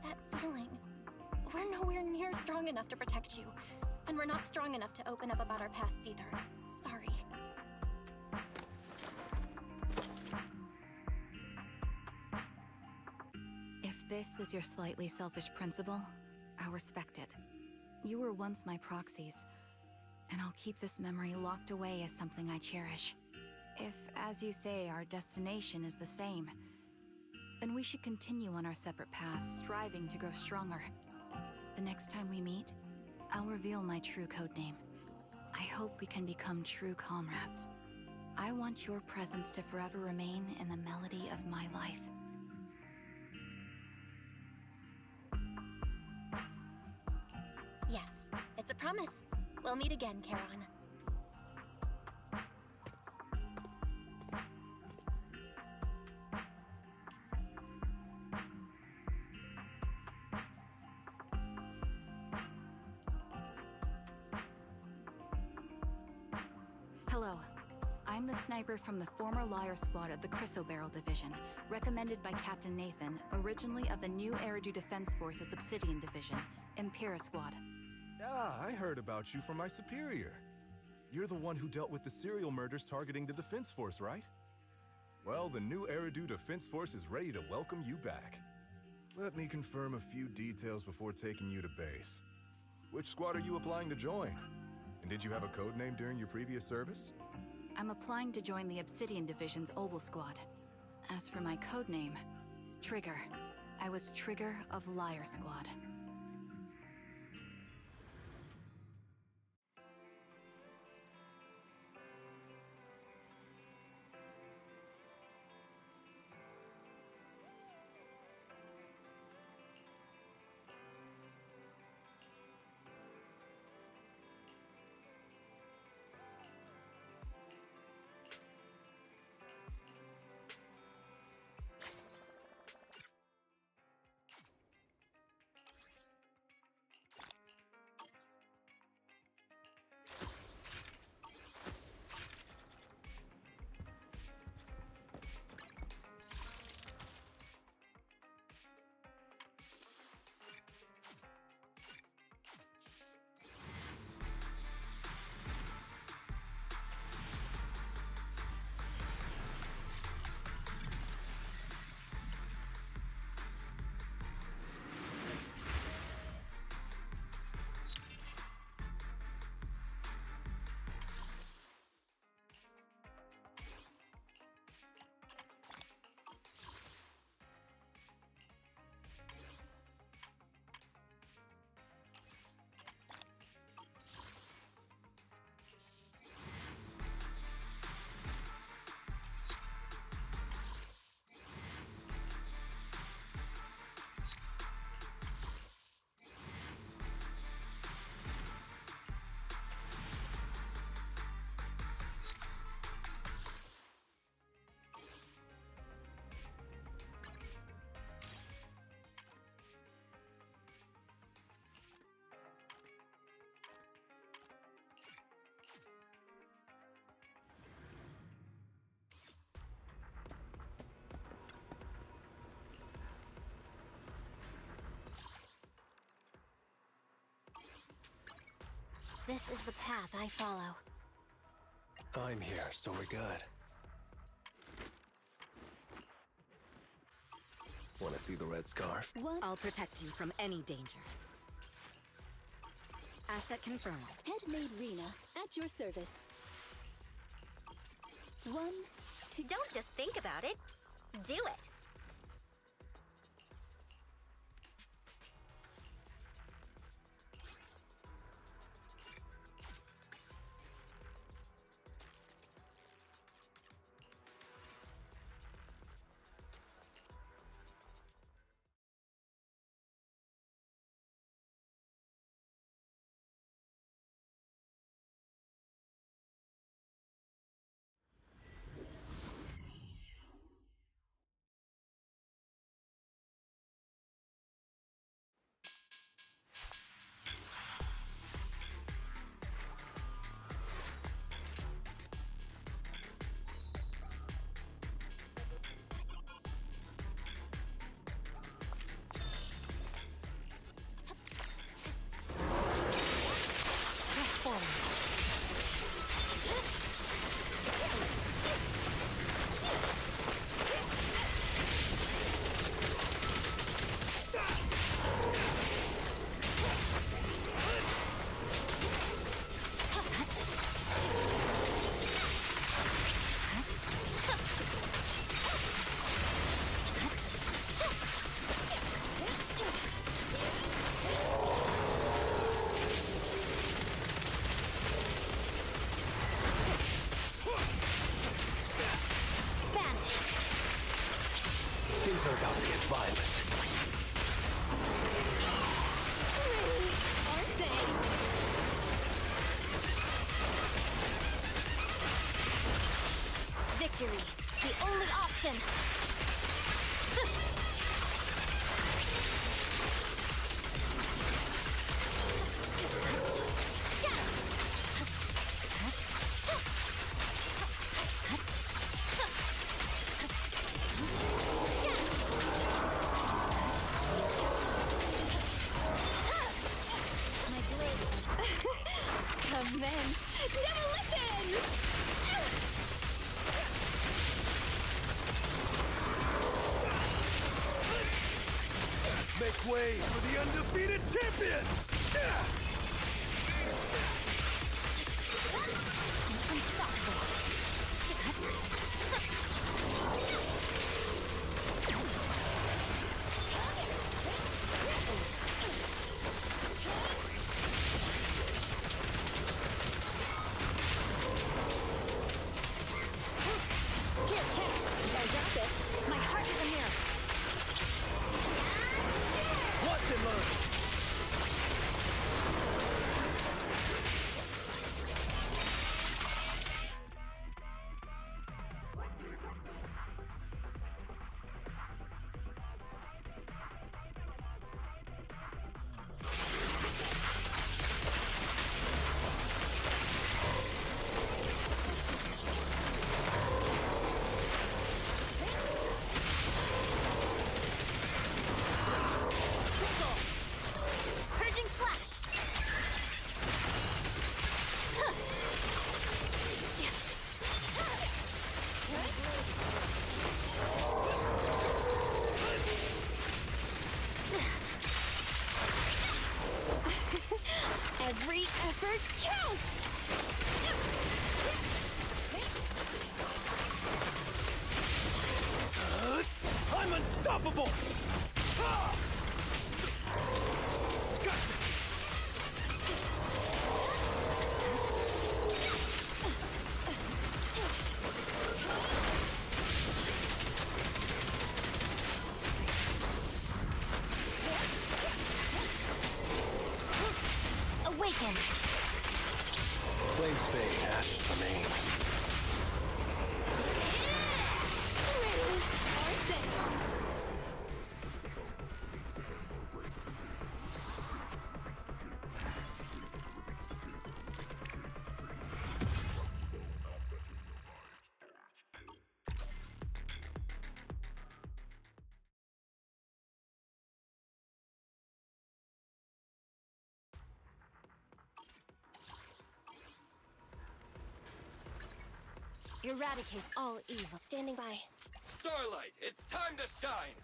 that feeling, we're nowhere near strong enough to protect you, and we're not strong enough to open up about our pasts either. Sorry. If this is your slightly selfish principle, I'll respect it. You were once my proxies, and I'll keep this memory locked away as something I cherish. If, as you say, our destination is the same, then we should continue on our separate paths, striving to grow stronger. The next time we meet, I'll reveal my true codename. I hope we can become true comrades. I want your presence to forever remain in the melody of my life. Yes, it's a promise. We'll meet again, Charon. Hello. I'm the sniper from the former Liar Squad of the Chrysoberyl Division, recommended by Captain Nathan, originally of the new Eridu Defense Force's Obsidian Division, Impera Squad. Ah, I heard about you from my superior. You're the one who dealt with the serial murders targeting the Defense Force, right? Well, the new Eridu Defense Force is ready to welcome you back. Let me confirm a few details before taking you to base. Which squad are you applying to join? And did you have a code name during your previous service? I'm applying to join the Obsidian Division's Obel Squad. As for my codename, Trigger. I was Trigger of Liar Squad. This is the path I follow. I'm here, so we're good. Want to see the red scarf? I'll protect you from any danger. Asset confirmed. Handmade Rena, at your service. 1, 2... Don't just think about it. Do it. Things are about to get violent. Really? Aren't they? Victory, the only option. My blade. Commence. Demolition! Make way for the undefeated champion! Here, catch. Didactic. My heart is a mirror. Watch and learn! Purging slash. Every effort counts! I'm unstoppable! Ah! Awaken. Flames fade, ashes remain. Really? Aren't they? Eradicate all evil. Standing by. Starlight, it's time to shine!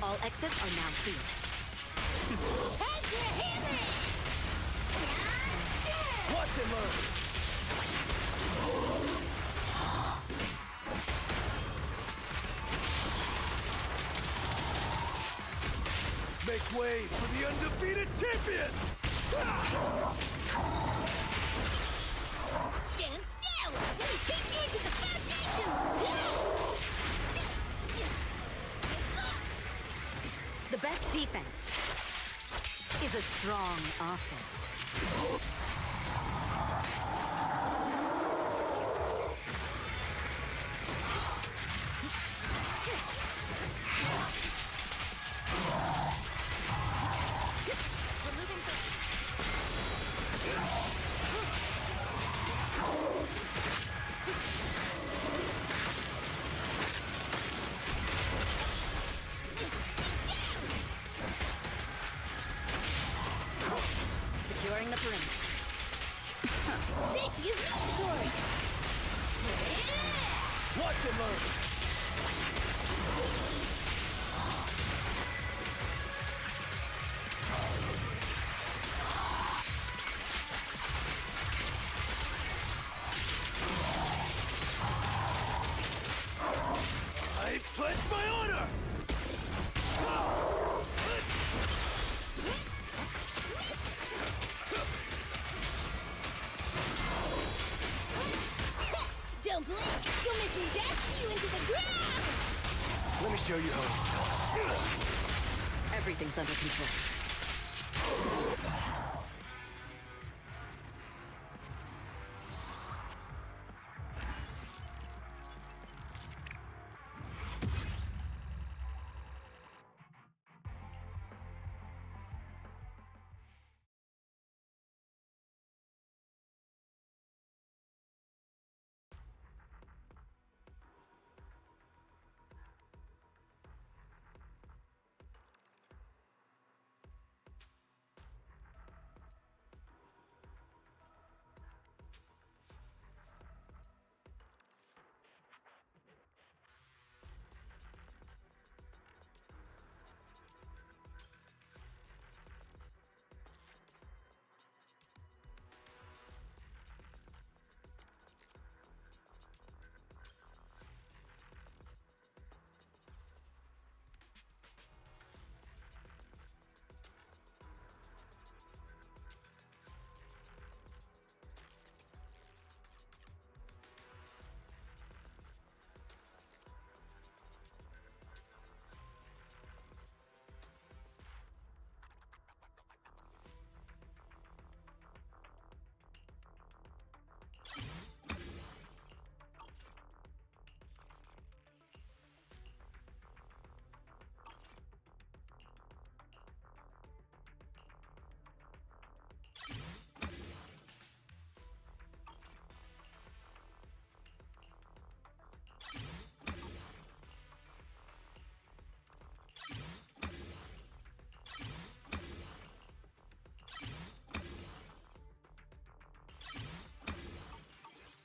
All exits are now clear. Take your hammer! Watch and learn! Make way for the undefeated champion! Stand still! Let me kick you into the foundations! The best defense is a strong offense. Securing the perimeter. Safety is mandatory! Watch and learn! I pledge my honor! Don't blink! You'll make me dash you into the ground! Let me show you how it's done. Everything's under control.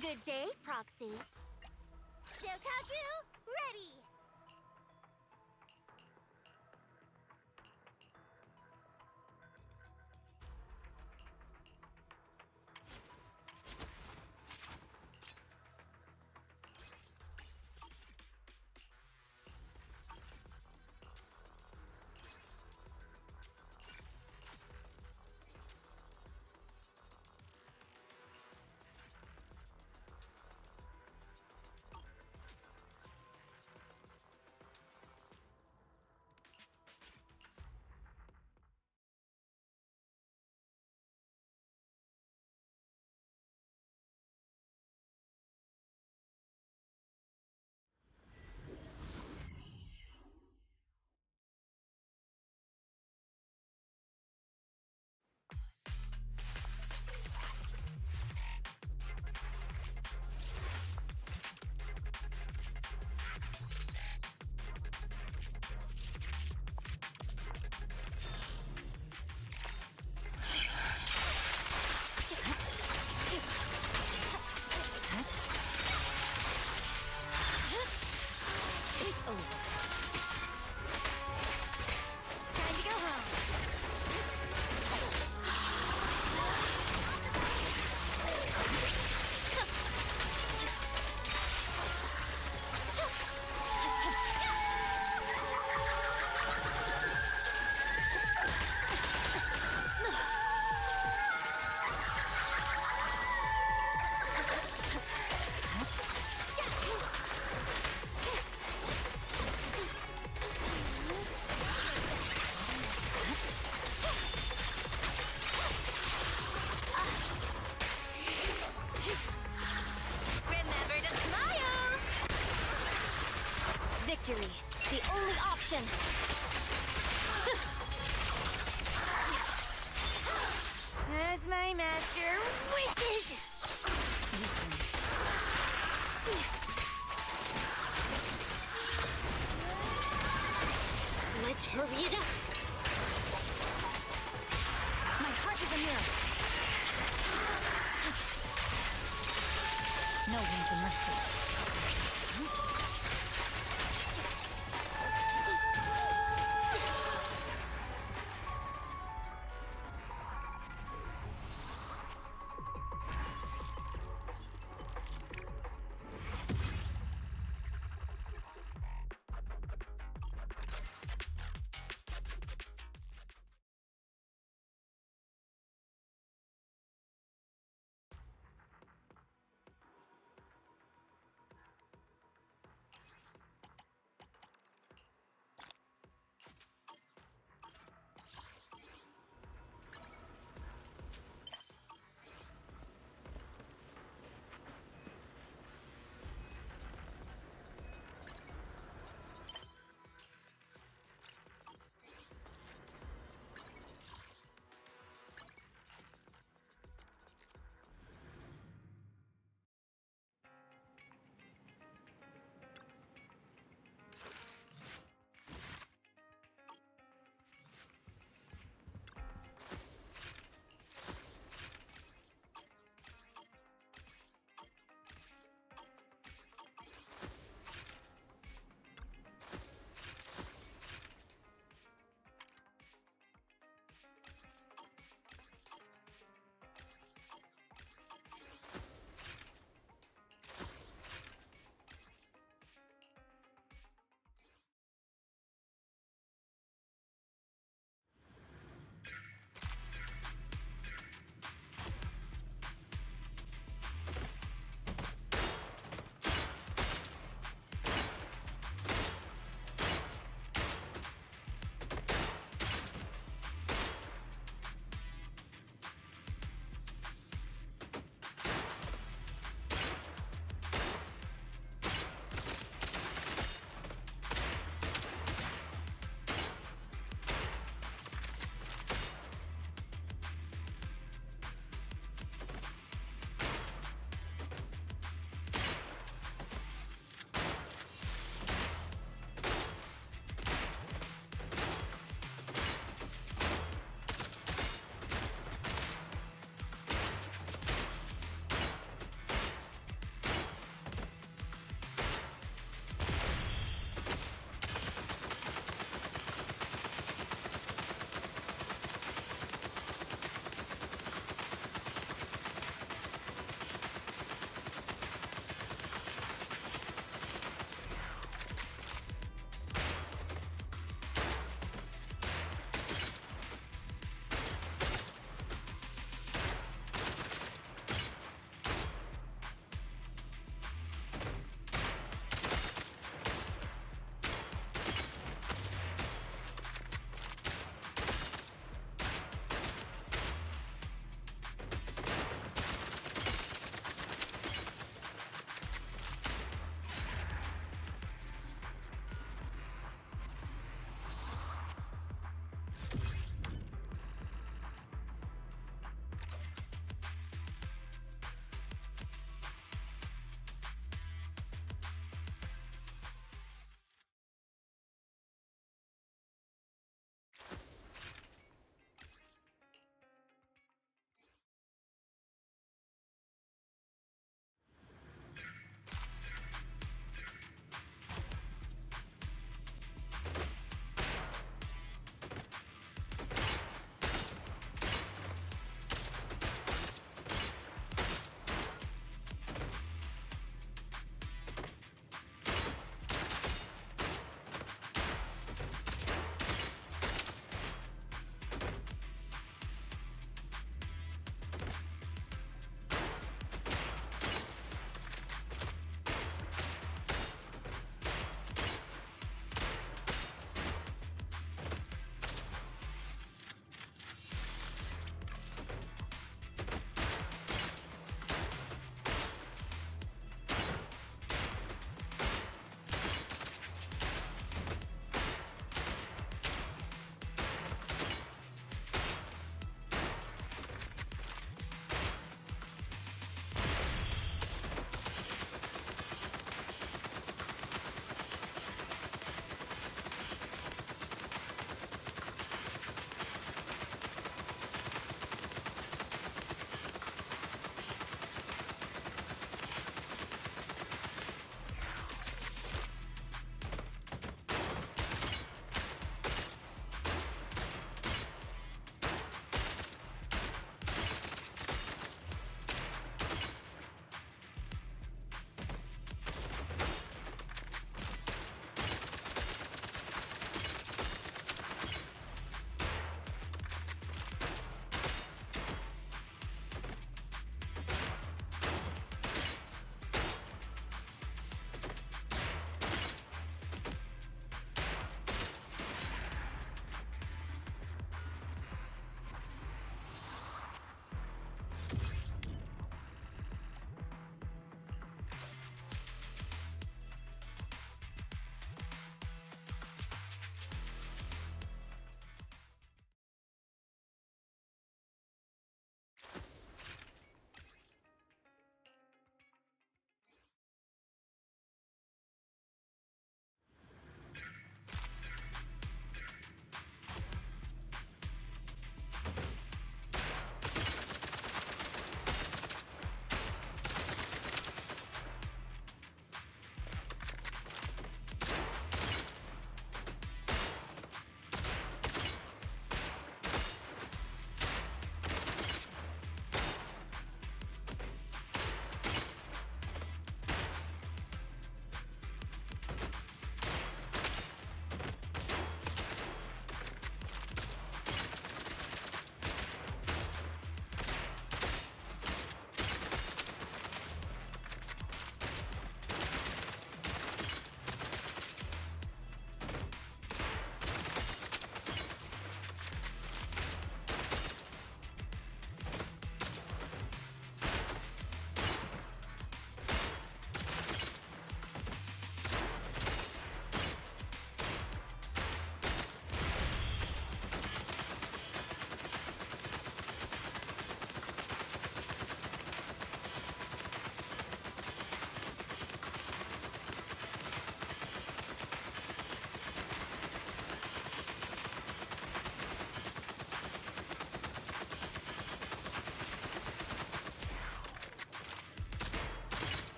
Good day, Proxy. Shokaku, ready! direction. As my master wishes! Let's hurry it up. My heart is a mirror. No room for mercy.